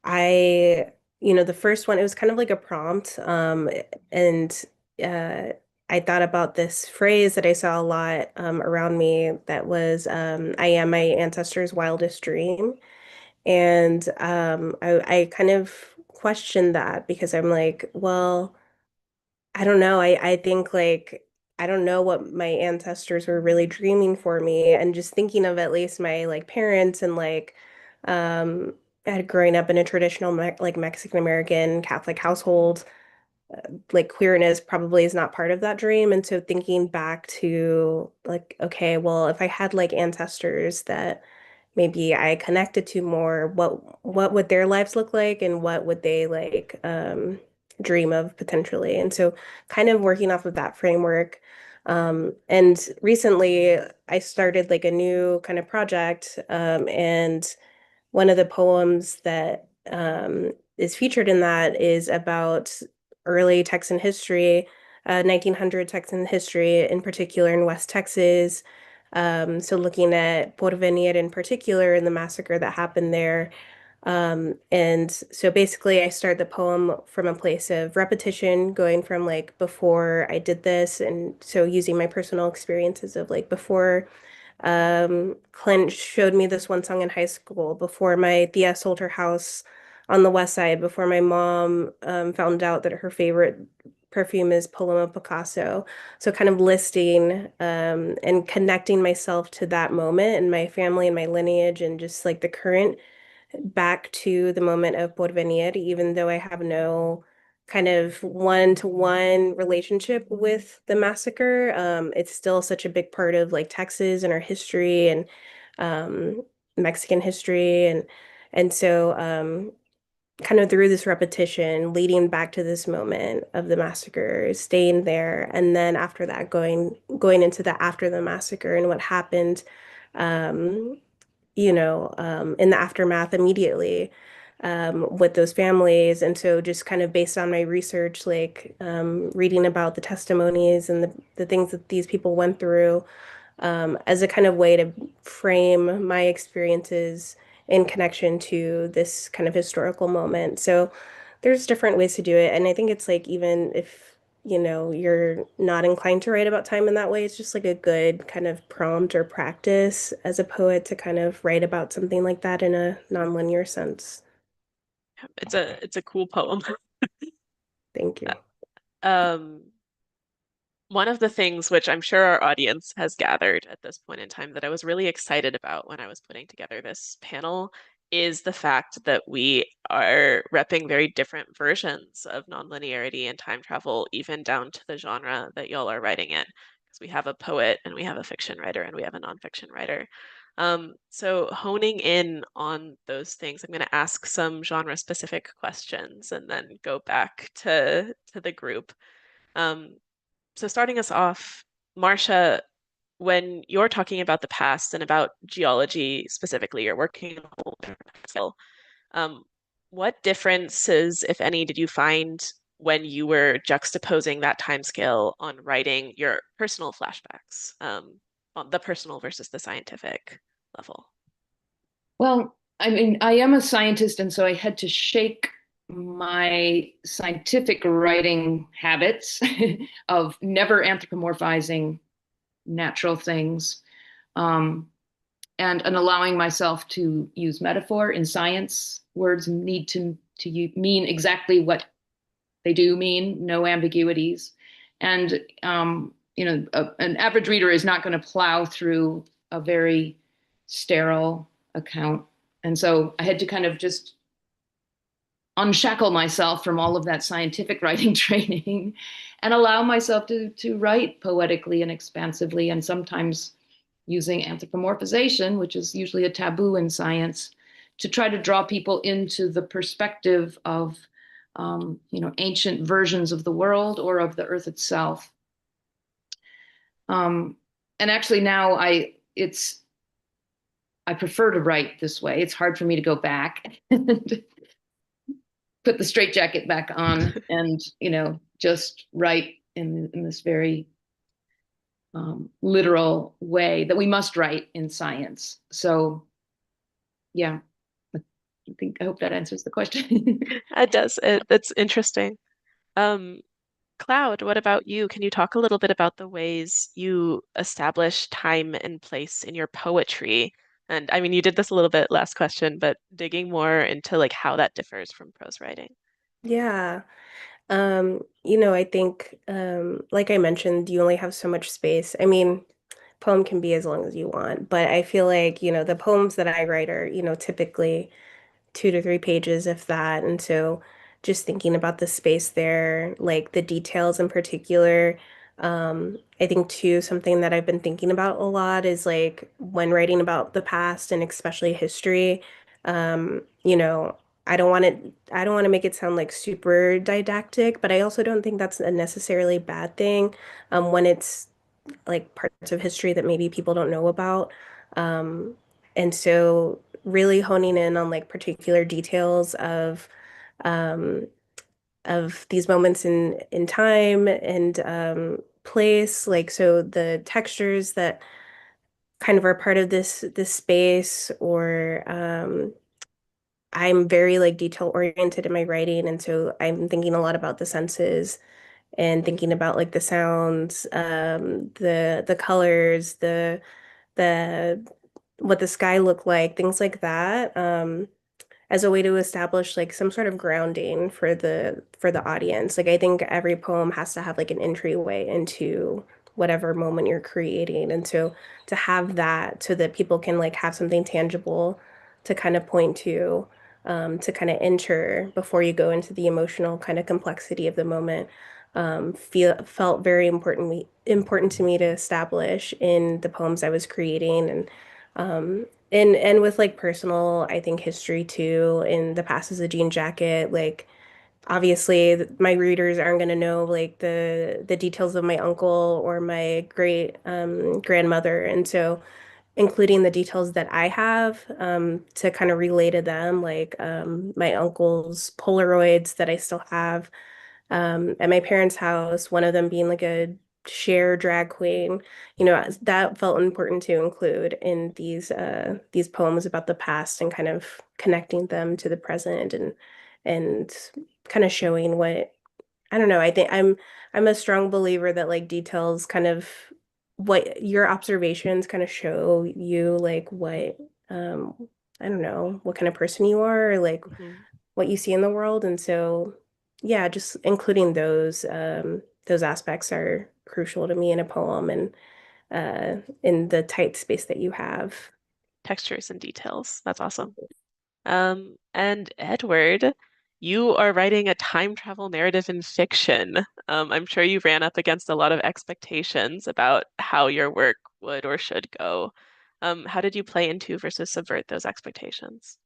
I, the first one, it was kind of like a prompt. And uh, I thought about this phrase that I saw a lot around me that was, I am my ancestors' wildest dream. And I kind of questioned that because I'm like, well, I don't know. I think like I don't know what my ancestors were really dreaming for me, and just thinking of at least my like parents and like um I had growing up in a traditional like Mexican American Catholic household, like queerness probably is not part of that dream. And so thinking back to like, okay, well, if I had like ancestors that maybe I connected to more, what would their lives look like and what would they like dream of potentially? And so kind of working off of that framework. And recently I started like a new kind of project, and one of the poems that is featured in that is about early Texan history, 1900 Texan history, in particular in West Texas. So looking at Porvenir in particular and the massacre that happened there. And so basically, I start the poem from a place of repetition, going from like before I did this, and so using my personal experiences of like before Clint showed me this one song in high school before my Thea sold her house on the west side, before my mom found out that her favorite perfume is Paloma Picasso. So kind of listing and connecting myself to that moment and my family and my lineage and just like the current back to the moment of Porvenir, even though I have no kind of one-to-one relationship with the massacre. It's still such a big part of like Texas and our history and um, Mexican history and so kind of through this repetition, leading back to this moment of the massacre, staying there, and then after that, going into the after the massacre and what happened. Um, in the aftermath immediately with those families. And so just kind of based on my research, like reading about the testimonies and the things that these people went through as a kind of way to frame my experiences in connection to this kind of historical moment. So there's different ways to do it. And I think it's like even if you're not inclined to write about time in that way. It's just like a good kind of prompt or practice as a poet to kind of write about something like that in a nonlinear sense. It's a cool poem. Thank you. Um, One of the things which I'm sure our audience has gathered at this point in time that I was really excited about when I was putting together this panel is the fact that we are repping very different versions of nonlinearity and time travel, even down to the genre that y'all are writing in. Because we have a poet and we have a fiction writer and we have a nonfiction writer. So honing in on those things, I'm going to ask some genre specific questions and then go back to the group. Um, so starting us off, Marcia, when you're talking about the past and about geology specifically, you're working on a whole different scale. Um, what differences, if any, did you find when you were juxtaposing that time scale on writing your personal flashbacks, on the personal versus the scientific level? Well, I mean, I am a scientist, and so I had to shake my scientific writing habits of never anthropomorphizing natural things, um, and allowing myself to use metaphor in science. Words need to mean exactly what they do mean, no ambiguities. And an average reader is not going to plow through a very sterile account. And so I had to kind of just unshackle myself from all of that scientific writing training and allow myself to write poetically and expansively, and sometimes using anthropomorphization, which is usually a taboo in science, to try to draw people into the perspective of ancient versions of the world or of the earth itself. And actually now I prefer to write this way. It's hard for me to go back and put the straitjacket back on and, just write in this very literal way that we must write in science. So, yeah, I hope that answers the question. It does. That's interesting. Um, Cloud, what about you? Can you talk a little bit about the ways you establish time and place in your poetry? And I mean, you did this a little bit last question, but digging more into like how that differs from prose writing. Yeah. I think like I mentioned, you only have so much space. I mean, poem can be as long as you want, but I feel like, the poems that I write are, typically 2 to 3 pages, if that. And so just thinking about the space there, like the details in particular. I think too, something that I've been thinking about a lot is like when writing about the past and especially history, um, you know, I don't want to make it sound like super didactic, but I also don't think that's a necessarily bad thing, when it's like parts of history that maybe people don't know about. Um, and so really honing in on like particular details um, of these moments in time and place, like so the textures that kind of are part of this space, or I'm very like detail oriented in my writing, and so I'm thinking a lot about the senses and thinking about like the sounds, the colors, the what the sky looked like, things like that, as a way to establish like some sort of grounding for the audience. Like I think every poem has to have like an entryway into whatever moment you're creating. And so to have that so that people can like have something tangible to kind of point to kind of enter before you go into the emotional kind of complexity of the moment, felt very important to me to establish in the poems I was creating. And with like personal, I think history too, in the past as a jean jacket, like obviously my readers aren't going to know like the details of my uncle or my great grandmother, and so including the details that I have, to kind of relay to them, like my uncle's Polaroids that I still have at my parents' house, one of them being like a share drag queen, that felt important to include in these poems about the past and kind of connecting them to the present, and kind of showing what, I don't know, I think I'm a strong believer that like details kind of what your observations kind of show you like what, I don't know, what kind of person you are, or like Mhm. what you see in the world. And so yeah, just including those aspects are crucial to me in a poem and in the tight space that you have. Textures and details. That's awesome. And Edward, you are writing a time travel narrative in fiction. I'm sure you ran up against a lot of expectations about how your work would or should go. How did you play into versus subvert those expectations?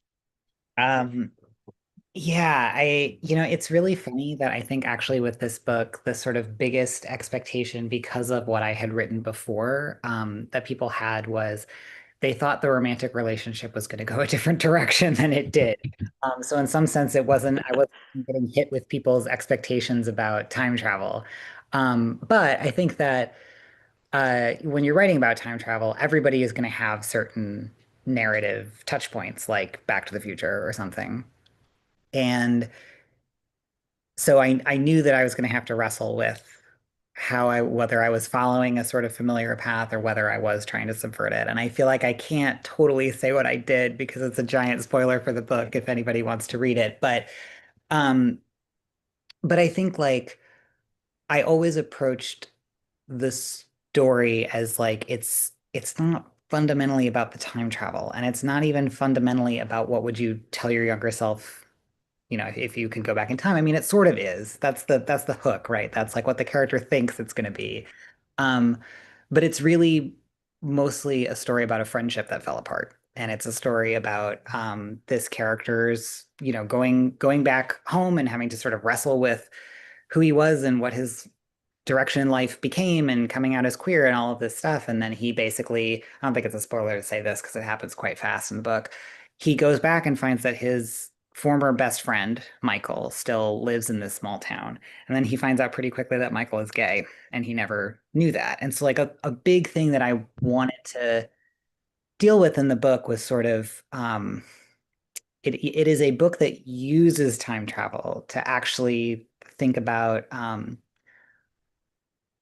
Um, yeah, it's really funny that I think actually with this book, the sort of biggest expectation because of what I had written before, that people had was they thought the romantic relationship was going to go a different direction than it did. So in some sense, I wasn't getting hit with people's expectations about time travel. But I think that when you're writing about time travel, everybody is going to have certain narrative touch points, like Back to the Future or something. And so I knew that I was going to have to wrestle with whether I was following a sort of familiar path or whether I was trying to subvert it. And I feel like I can't totally say what I did because it's a giant spoiler for the book if anybody wants to read it. Um, but I think like I always approached the story as like it's not fundamentally about the time travel, and it's not even fundamentally about what would you tell your younger self, if you could go back in time. I mean, it sort of is. That's the hook, right? That's like what the character thinks it's going to be. Um, but it's really mostly a story about a friendship that fell apart. And it's a story about this character's, going back home and having to sort of wrestle with who he was and what his direction in life became and coming out as queer and all of this stuff. And then he basically, I don't think it's a spoiler to say this because it happens quite fast in the book. He goes back and finds that his former best friend, Michael, still lives in this small town. And then he finds out pretty quickly that Michael is gay and he never knew that. And so, like, a big thing that I wanted to deal with in the book was sort of, it is a book that uses time travel to actually think about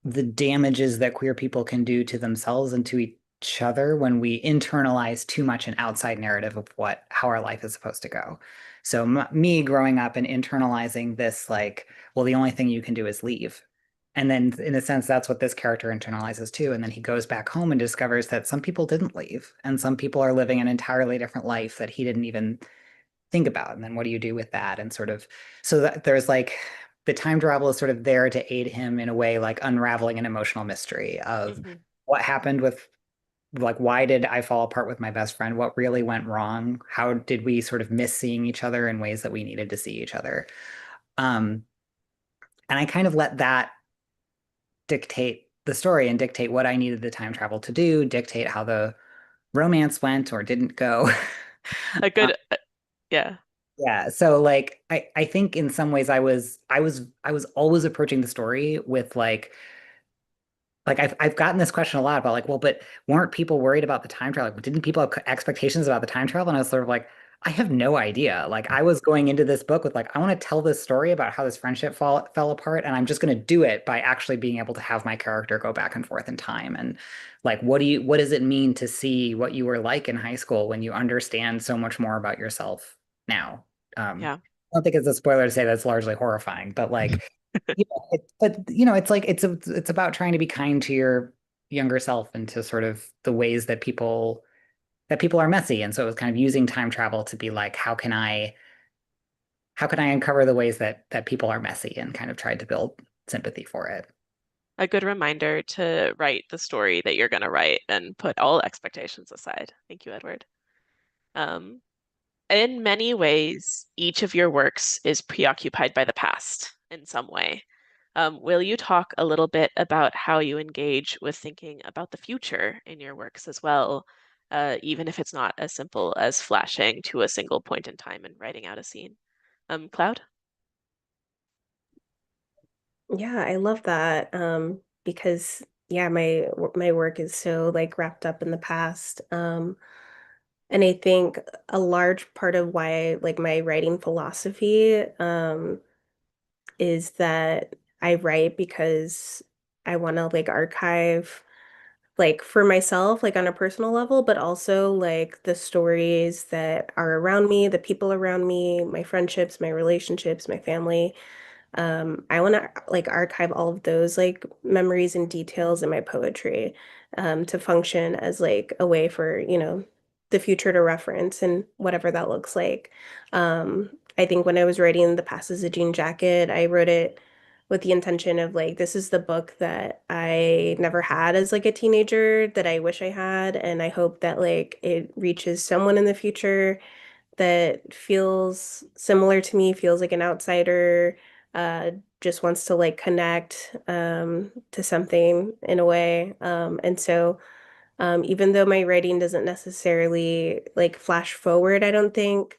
the damages that queer people can do to themselves and to each other when we internalize too much an outside narrative of how our life is supposed to go. So me growing up and internalizing this, like, well, the only thing you can do is leave. And then in a sense, that's what this character internalizes too. And then he goes back home and discovers that some people didn't leave and some people are living an entirely different life that he didn't even think about. And then what do you do with that? And sort of, so that there's like the time travel is sort of there to aid him in a way, like unraveling an emotional mystery of Hmm. what happened with, like, why did I fall apart with my best friend? What really went wrong? How did we sort of miss seeing each other in ways that we needed to see each other? Um, and I kind of let that dictate the story and dictate what I needed the time travel to do, dictate how the romance went or didn't go. A good, yeah. Yeah, so like I think in some ways I was always approaching the story with like I've gotten this question a lot about like, well, but weren't people worried about the time travel? Like, didn't people have expectations about the time travel? And I was sort of like, I have no idea. Like I was going into this book with like, I want to tell this story about how this friendship fell apart, and I'm just going to do it by actually being able to have my character go back and forth in time. And like, what does it mean to see what you were like in high school when you understand so much more about yourself now? Yeah. I don't think it's a spoiler to say that's largely horrifying, but like, it's like it's about trying to be kind to your younger self and to sort of the ways that people are messy. And so it was kind of using time travel to be like, how can I uncover the ways that people are messy and kind of tried to build sympathy for it. A good reminder to write the story that you're going to write and put all expectations aside. Thank you, Edward. Um, in many ways, each of your works is preoccupied by the past in some way. Will you talk a little bit about how you engage with thinking about the future in your works as well, even if it's not as simple as flashing to a single point in time and writing out a scene? Cloud? Yeah, I love that. Because yeah, my work is so like wrapped up in the past. And I think a large part of why like my writing philosophy is that I write because I want to like archive like for myself like on a personal level, but also like the stories that are around me, the people around me, my friendships, my relationships, my family. I want to like archive all of those like memories and details in my poetry, to function as like a way for, the future to reference and whatever that looks like. I think when I was writing The Past is a Jean Jacket, I wrote it with the intention of like, this is the book that I never had as like a teenager that I wish I had. And I hope that like it reaches someone in the future that feels similar to me, feels like an outsider, uh, just wants to like connect to something in a way. And so even though my writing doesn't necessarily like flash forward, I don't think.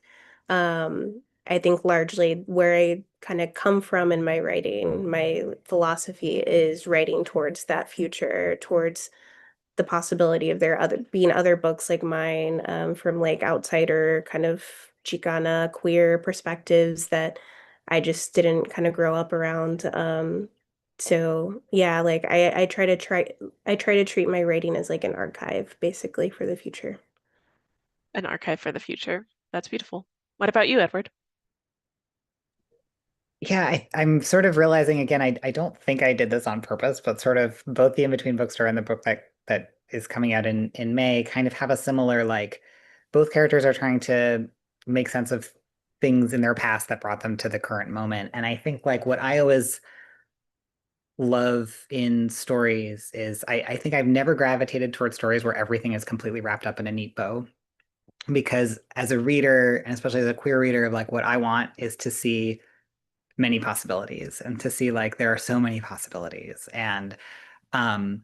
I think largely where I kind of come from in my writing, my philosophy is writing towards that future, towards the possibility of there other being other books like mine, from like outsider kind of Chicana queer perspectives that I just didn't kind of grow up around. So yeah, like I try to treat my writing as like an archive basically for the future. An archive for the future. That's beautiful. What about you, Edward? Yeah, I'm sort of realizing again, I don't think I did this on purpose, but sort of both the In-Between Bookstore and the book that is coming out in May kind of have a similar like both characters are trying to make sense of things in their past that brought them to the current moment. And I think like what I always love in stories is I think I've never gravitated towards stories where everything is completely wrapped up in a neat bow. Because as a reader, and especially as a queer reader, like what I want is to see many possibilities and to see like there are so many possibilities um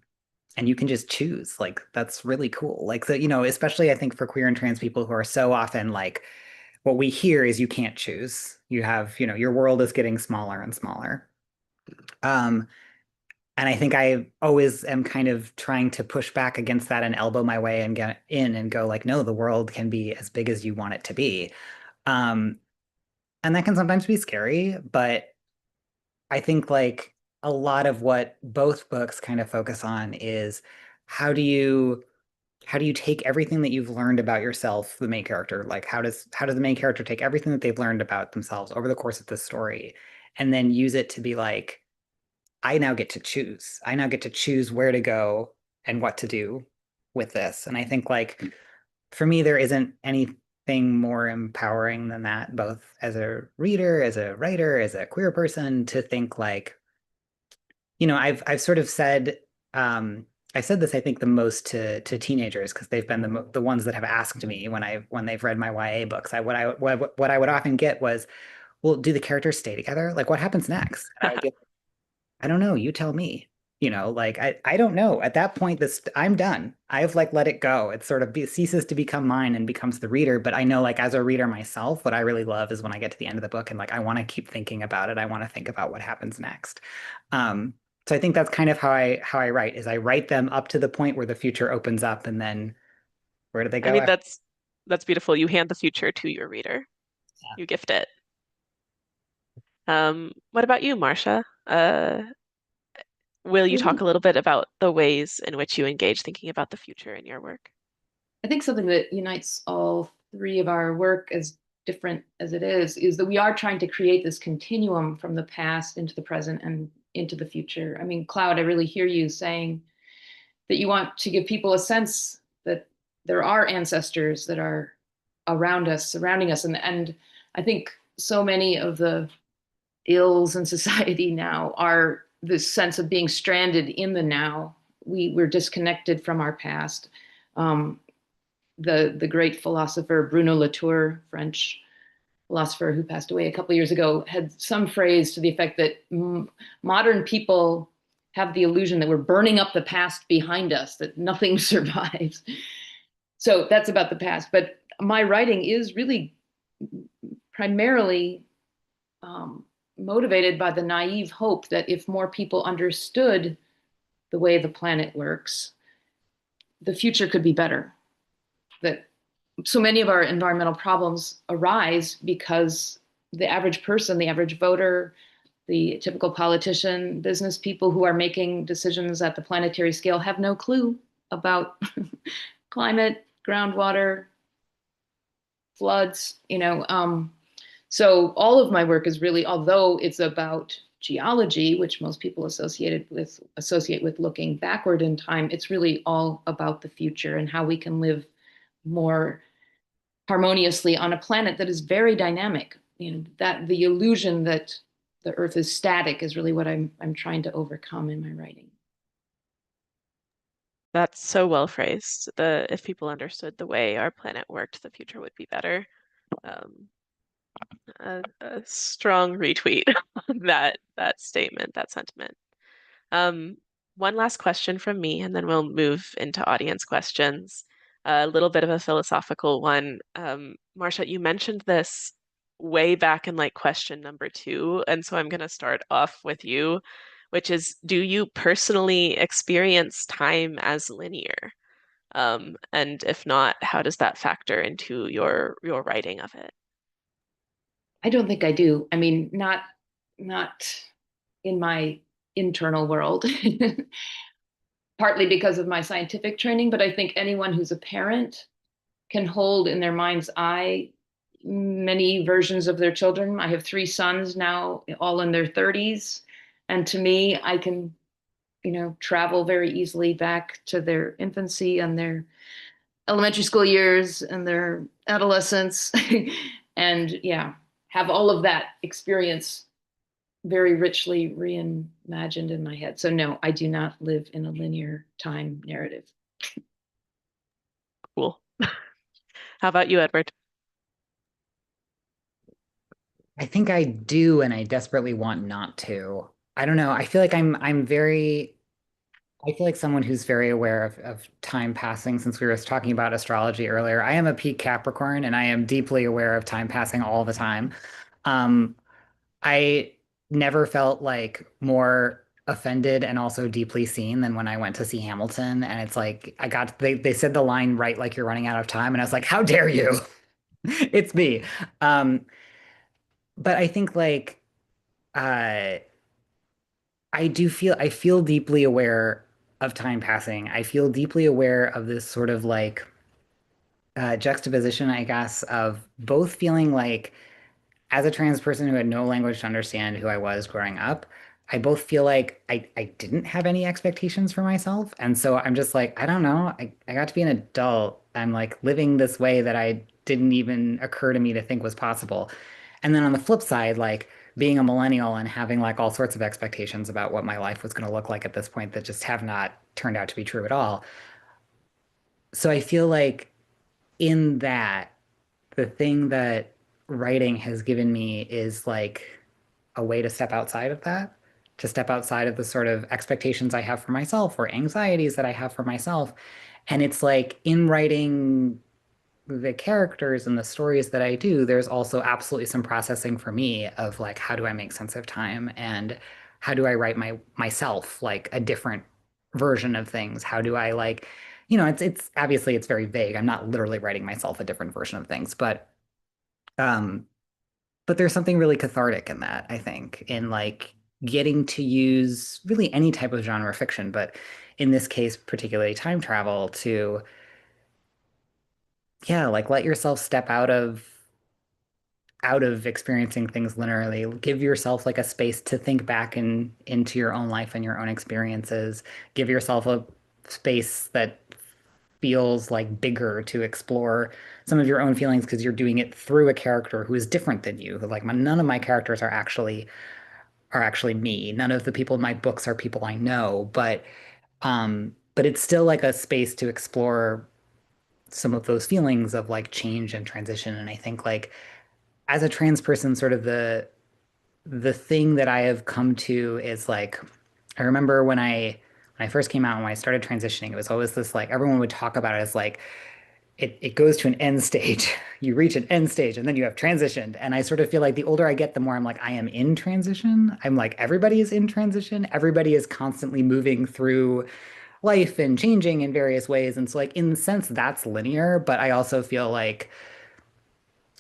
and you can just choose like that's really cool like so especially I think for queer and trans people who are so often like what we hear is you can't choose you have your world is getting smaller and smaller um and I think I always am kind of trying to push back against that and elbow my way and get in and go like no the world can be as big as you want it to be um and that can sometimes be scary but I think like a lot of what both books kind of focus on is how do you how do you take everything that you've learned about yourself, the main character, like how does the main character take everything that they've learned about themselves over the course of this story and then use it to be like, I now get to choose. I now get to choose where to go and what to do with this. And I think like for me, there isn't anything more empowering than that, both as a reader, as a writer, as a queer person, to think like, I've sort of said I said this I think the most to teenagers because they've been the ones that have asked me when they've read my YA books. What I would often get was, well, do the characters stay together? Like what happens next? And I would be like, I don't know, you tell me. Like I don't know. At that point, this I'm done. I've like let it go. It sort of ceases to become mine and becomes the reader. But I know like as a reader myself, what I really love is when I get to the end of the book and like I want to keep thinking about it. I want to think about what happens next. Um, so I think that's kind of how I write is I write them up to the point where the future opens up and then where do they I go mean, after? that's beautiful. You hand the future to your reader. You gift it. What about you, Marcia? Will you talk a little bit about the ways in which you engage thinking about the future in your work? I think something that unites all three of our work, as different as it is that we are trying to create this continuum from the past into the present and into the future. I mean, Cloud, I really hear you saying that you want to give people a sense that there are ancestors that are around us, surrounding us. And I think so many of the ills in society now are this sense of being stranded in the now. We're disconnected from our past. Um, the great philosopher Bruno Latour, French philosopher who passed away a couple of years ago, had some phrase to the effect that modern people have the illusion that we're burning up the past behind us, that nothing survives. So that's about the past. But my writing is really primarily motivated by the naive hope that if more people understood the way the planet works, the future could be better. That so many of our environmental problems arise because the average person, the average voter, the typical politician, business people who are making decisions at the planetary scale have no clue about climate, groundwater, floods, So all of my work is really, although it's about geology, which most people associate with looking backward in time, it's really all about the future and how we can live more harmoniously on a planet that is very dynamic. That the illusion that the Earth is static is really what I'm trying to overcome in my writing. That's so well phrased. If people understood the way our planet worked, the future would be better. Um, a strong retweet on that statement, that sentiment. Um, One last question from me, and then we'll move into audience questions. A little bit of a philosophical one. Marcia, you mentioned this way back in like question number 2, and so I'm going to start off with you, which is, do you personally experience time as linear? And if not, how does that factor into your writing of it? I don't think I do. I mean, not in my internal world, partly because of my scientific training, but I think anyone who's a parent can hold in their mind's eye many versions of their children. I have 3 sons now, all in their 30s. And to me, I can, travel very easily back to their infancy and their elementary school years and their adolescence. And yeah, have all of that experience very richly reimagined in my head. So no, I do not live in a linear time narrative. Cool. How about you, Edward? I think I do, and I desperately want not to. I don't know. I feel like someone who's very aware of time passing, since we were talking about astrology earlier. I am a peak Capricorn and I am deeply aware of time passing all the time. Um, I never felt like more offended and also deeply seen than when I went to see Hamilton. And it's like they said the line right like you're running out of time. And I was like, how dare you? It's me. Um, but I think like uh I feel deeply aware of time passing. I feel deeply aware of this sort of like juxtaposition, I guess, of both feeling like as a trans person who had no language to understand who I was growing up, I both feel like I didn't have any expectations for myself. And so I'm just like, I don't know. I got to be an adult. I'm like living this way that I didn't even occur to me to think was possible. And then on the flip side, like being a millennial and having like all sorts of expectations about what my life was going to look like at this point that just have not turned out to be true at all. So I feel like in that, the thing that writing has given me is like a way to step outside of that, to step outside of the sort of expectations I have for myself or anxieties that I have for myself. And it's like in writing the characters and the stories that I do, there's also absolutely some processing for me of like how do I make sense of time and how do I write myself like a different version of things? How do I like, it's obviously it's very vague. I'm not literally writing myself a different version of things, um but there's something really cathartic in that, I think, in like getting to use really any type of genre fiction, but in this case, particularly time travel, to, yeah, like let yourself step out of experiencing things linearly. Give yourself like a space to think back and into your own life and your own experiences. Give yourself a space that feels like bigger to explore some of your own feelings because you're doing it through a character who is different than you. Like none of my characters are actually me. None of the people in my books are people I know, but it's still like a space to explore some of those feelings of like change and transition. And I think like as a trans person, sort of the thing that I have come to is like I remember when I first came out and when I started transitioning, it was always this like everyone would talk about it as like it goes to an end stage. You reach an end stage and then you have transitioned. And I sort of feel like the older I get, the more I'm like, I am in transition. I'm like, everybody is in transition. Everybody is constantly moving through life and changing in various ways. And so, like, in the sense, that's linear. But I also feel like,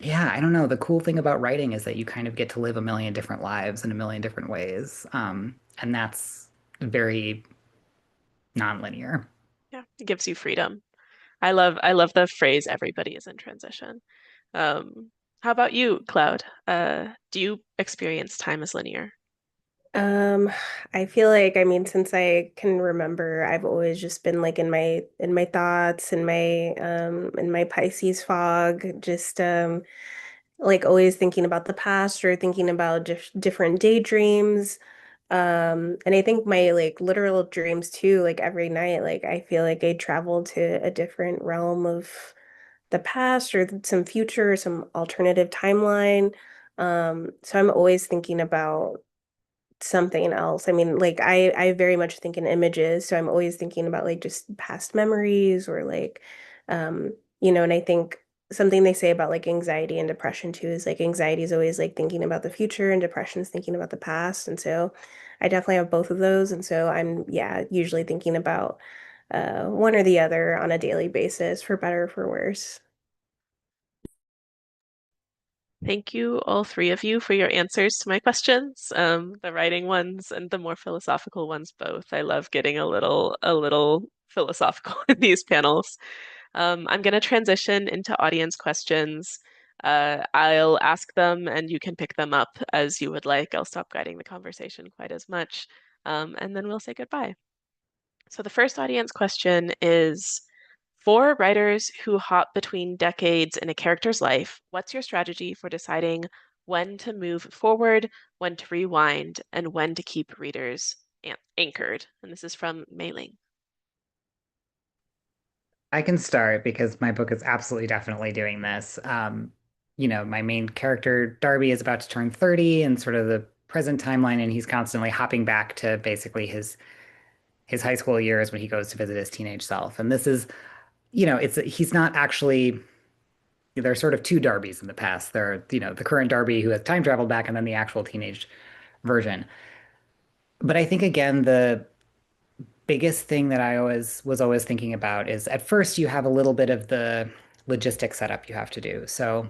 yeah, I don't know. The cool thing about writing is that you kind of get to live a million different lives in a million different ways. And that's very non-linear. Yeah, it gives you freedom. I love the phrase everybody is in transition. Um, How about you, Cloud? Do you experience time as linear? Um, I feel like, I mean, since I can remember, I've always just been like in my thoughts, in my Pisces fog, just like always thinking about the past or thinking about different daydreams. And I think my like literal dreams too, like every night, like I feel like I travel to a different realm of the past or some future, some alternative timeline. So I'm always thinking about something else. I mean, like I very much think in images, so I'm always thinking about like just past memories or like um and I think something they say about like anxiety and depression too is like anxiety is always like thinking about the future and depression is thinking about the past. And so I definitely have both of those. And so I'm yeah, usually thinking about one or the other on a daily basis for better or for worse. Thank you, all three of you, for your answers to my questions, the writing ones and the more philosophical ones both. I love getting a little philosophical in these panels. I'm going to transition into audience questions. I'll ask them and you can pick them up as you would like. I'll stop guiding the conversation quite as much, and then we'll say goodbye. So the first audience question is, for writers who hop between decades in a character's life, what's your strategy for deciding when to move forward, when to rewind, and when to keep readers anchored? And this is from Mei Ling. I can start because my book is absolutely definitely doing this. My main character, Darby, is about to turn 30 in sort of the present timeline, and he's constantly hopping back to basically his high school years when he goes to visit his teenage self. And this is, it's he's not actually there are sort of two Darbys in the past. There are, the current Darby who has time traveled back, and then the actual teenage version. But I think again, the biggest thing that I always thinking about is at first you have a little bit of the logistic setup you have to do. So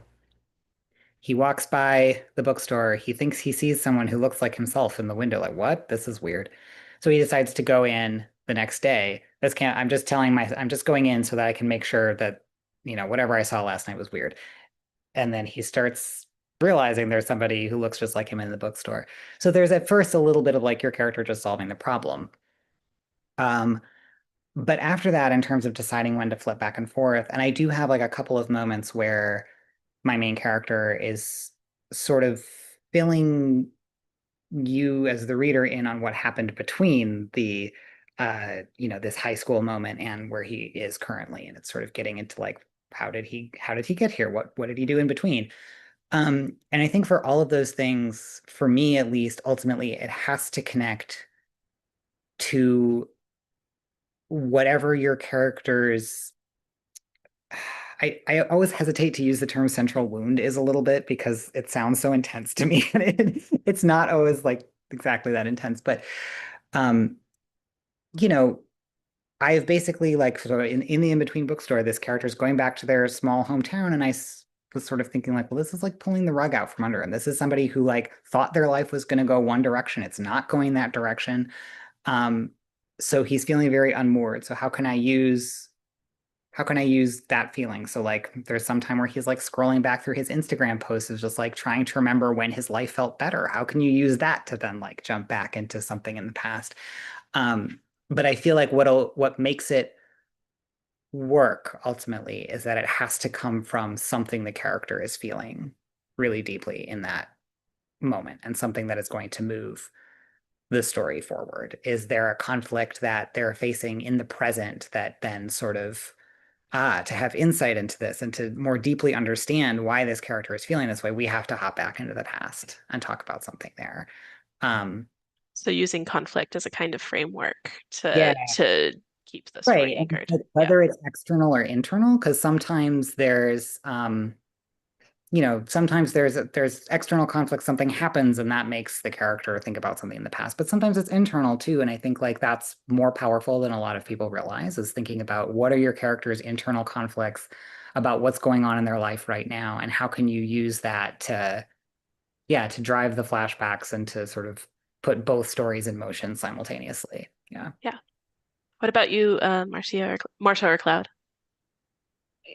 he walks by the bookstore. He thinks he sees someone who looks like himself in the window. Like, what? This is weird. So he decides to go in the next day. This can't, I'm just going in so that I can make sure that, whatever I saw last night was weird. And then he starts realizing there's somebody who looks just like him in the bookstore. So there's at first a little bit of like your character just solving the problem. Um, but after that, in terms of deciding when to flip back and forth, and I do have like a couple of moments where my main character is sort of filling you as the reader in on what happened between the this high school moment and where he is currently. And it's sort of getting into like how did he get here? What did he do in between? And I think for all of those things, for me at least, ultimately it has to connect to whatever your character's I always hesitate to use the term central wound is a little bit because it sounds so intense to me. And it's not always like exactly that intense. But um, you know, I have basically like sort of in the in-between bookstore, this character's going back to their small hometown, and was sort of thinking like, well, this is like pulling the rug out from under. And this is somebody who like thought their life was going to go one direction. It's not going that direction. Um, so he's feeling very unmoored. So how can I use that feeling? So like there's some time where he's like scrolling back through his Instagram posts is just like trying to remember when his life felt better. How can you use that to then like jump back into something in the past? But I feel like what makes it work ultimately is that it has to come from something the character is feeling really deeply in that moment and something that is going to move the story forward. Is there a conflict that they're facing in the present that then sort of to have insight into this and to more deeply understand why this character is feeling this way, we have to hop back into the past and talk about something there. Um, So using conflict as a kind of framework yeah, to keep the right. story And anchored. Yeah. whether it's external or internal, because sometimes there's external conflict, something happens and that makes the character think about something in the past. But sometimes it's internal too. And I think like that's more powerful than a lot of people realize is thinking about what are your character's internal conflicts about what's going on in their life right now and how can you use that to drive the flashbacks and to sort of put both stories in motion simultaneously. Yeah. Yeah. What about you, Marcia or Cloud?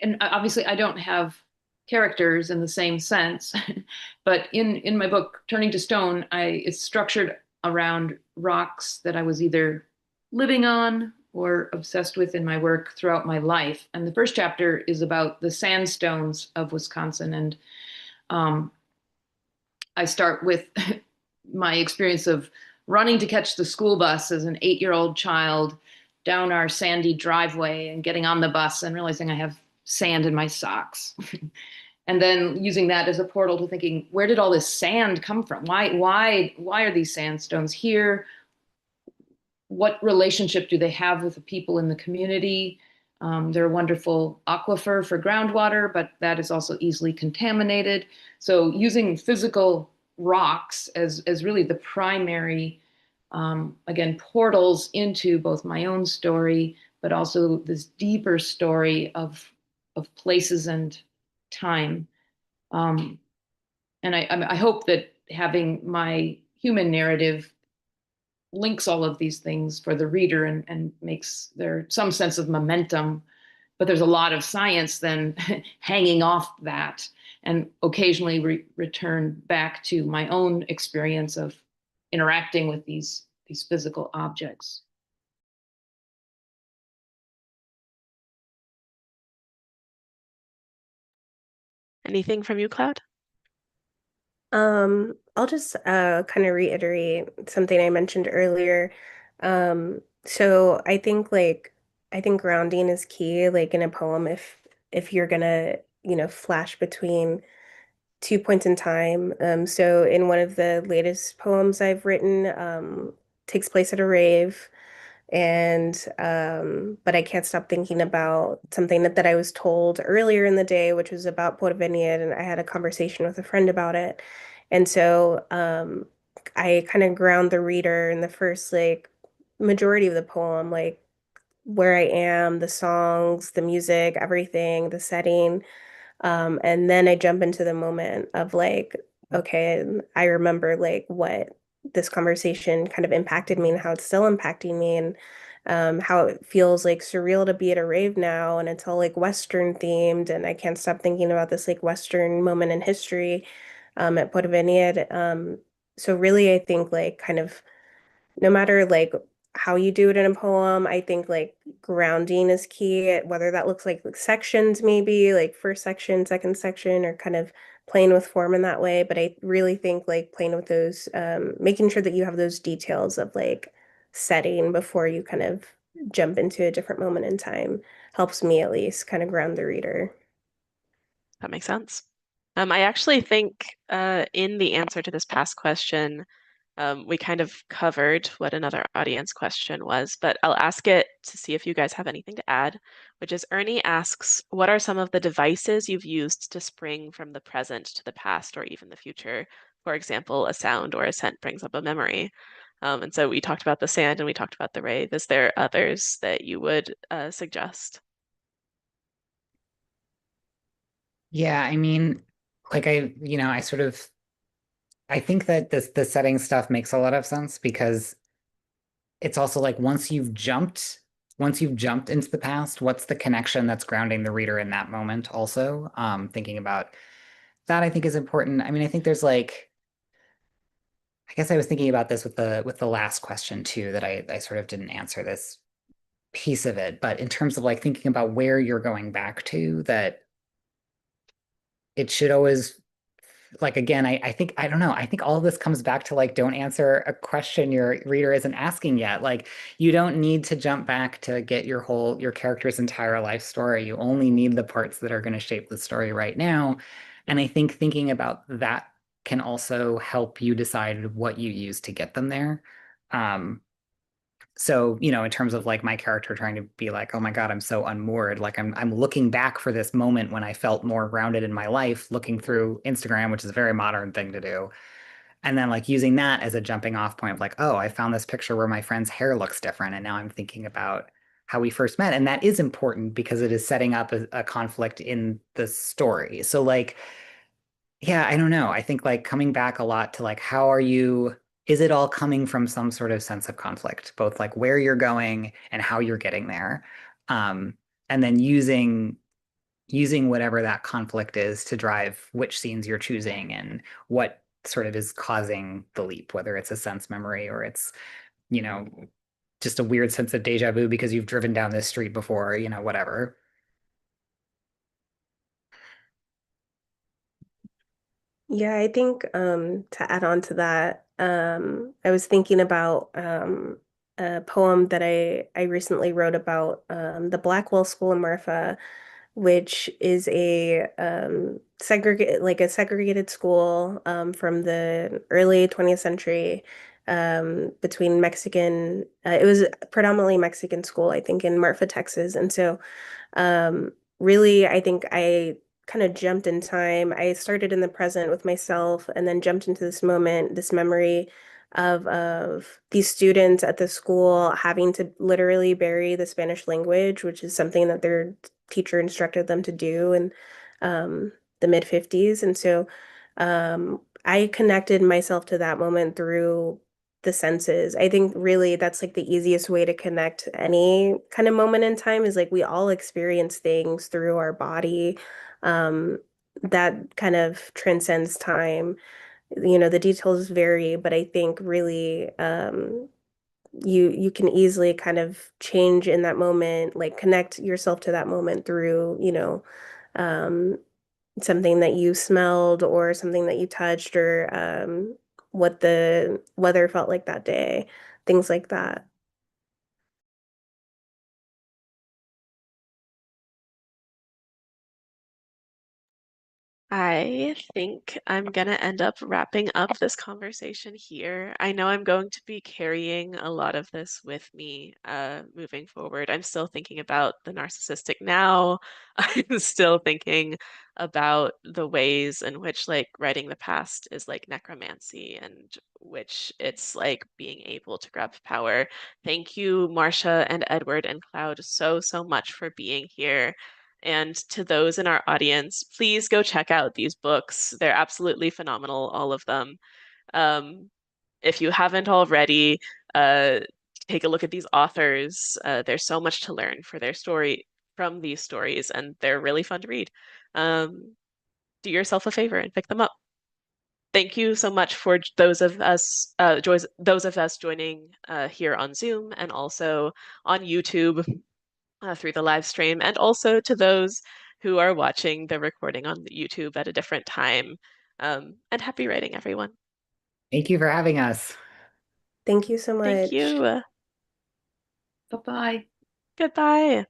And obviously I don't have characters in the same sense. But in my book, Turning to Stone, it's structured around rocks that I was either living on or obsessed with in my work throughout my life. And the first chapter is about the sandstones of Wisconsin. And um, I start with my experience of running to catch the school bus as an 8-year-old child down our sandy driveway and getting on the bus and realizing I have sand in my socks. And then using that as a portal to thinking, where did all this sand come from? Why are these sandstones here? What relationship do they have with the people in the community? They're a wonderful aquifer for groundwater, but that is also easily contaminated. So using physical rocks as really the primary, again, portals into both my own story, but also this deeper story of places and time. And I hope that having my human narrative links all of these things for the reader and makes there some sense of momentum. But there's a lot of science then hanging off that, and occasionally return back to my own experience of interacting with these physical objects. Anything from you, Cloud? I'll just kind of reiterate something I mentioned earlier. So I think grounding is key, like in a poem, if you're gonna, flash between 2 points in time. So in one of the latest poems I've written, takes place at a rave. And but I can't stop thinking about something that I was told earlier in the day, which was about Portaviniad, and I had a conversation with a friend about it. And so I kind of ground the reader in the first like majority of the poem, like where I am, the songs, the music, everything, the setting. And then I jump into the moment of like, okay, I remember like what this conversation kind of impacted me and how it's still impacting me, and how it feels like surreal to be at a rave now, and it's all like Western themed, and I can't stop thinking about this like Western moment in history at Puerto Vineyard. So really, I think like kind of no matter like how you do it in a poem, I think like grounding is key, whether that looks like sections, maybe like first section, second section, or kind of playing with form in that way. But I really think like playing with those, making sure that you have those details of like setting before you kind of jump into a different moment in time helps me at least kind of ground the reader. That makes sense. I actually think in the answer to this past question, we kind of covered what another audience question was, but I'll ask it to see if you guys have anything to add, which is Ernie asks, what are some of the devices you've used to spring from the present to the past or even the future? For example, a sound or a scent brings up a memory. And so we talked about the sand and we talked about the rave. Is there others that you would suggest? Yeah, I mean, like I sort of I think that the setting stuff makes a lot of sense because it's also like once you've jumped into the past, what's the connection that's grounding the reader in that moment also? Thinking about that I think is important. I mean, I think there's like I guess I was thinking about this with the last question too, that I sort of didn't answer this piece of it, but in terms of like thinking about where you're going back to, that it should always like again, I think I don't know. I think all of this comes back to like don't answer a question your reader isn't asking yet. Like you don't need to jump back to get your character's entire life story. You only need the parts that are going to shape the story right now. And I think thinking about that can also help you decide what you use to get them there. Um, so, in terms of like my character trying to be like, oh my God, I'm so unmoored. Like I'm looking back for this moment when I felt more grounded in my life, looking through Instagram, which is a very modern thing to do. And then like using that as a jumping off point of like, oh, I found this picture where my friend's hair looks different. And now I'm thinking about how we first met. And that is important because it is setting up a conflict in the story. So like yeah, I don't know. I think like coming back a lot to like is it all coming from some sort of sense of conflict, both like where you're going and how you're getting there? Um, and then using whatever that conflict is to drive which scenes you're choosing and what sort of is causing the leap, whether it's a sense memory or it's, you know, just a weird sense of deja vu because you've driven down this street before, whatever. Yeah, I think to add on to that, I was thinking about a poem that I recently wrote about the Blackwell School in Marfa, which is a segregated school from the early 20th century between Mexican. It was predominantly Mexican school, I think, in Marfa, Texas, and so um, really, I think I kind of jumped in time. I started in the present with myself and then jumped into this moment, this memory of these students at the school having to literally bury the Spanish language, which is something that their teacher instructed them to do in the mid 50s. And so I connected myself to that moment through the senses. I think really that's like the easiest way to connect any kind of moment in time is like we all experience things through our body that kind of transcends time. The details vary, but I think really you can easily kind of change in that moment, like connect yourself to that moment through, um, something that you smelled or something that you touched or what the weather felt like that day, things like that. I think I'm gonna end up wrapping up this conversation here. I know I'm going to be carrying a lot of this with me moving forward. I'm still thinking about the narcissistic now. I'm still thinking about the ways in which like writing the past is like necromancy and which it's like being able to grab power. Thank you, Marcia and Edward and Cloud, so, so much for being here. And to those in our audience, please go check out these books. They're absolutely phenomenal, all of them. Um, if you haven't already, uh, take a look at these authors. There's so much to learn for their story from these stories, and they're really fun to read. Do yourself a favor and pick them up. Thank you so much for those of us joining here on Zoom and also on YouTube through the live stream, and also to those who are watching the recording on YouTube at a different time. And happy writing, everyone. Thank you for having us. Thank you so Thank much. you. Bye-bye. Goodbye.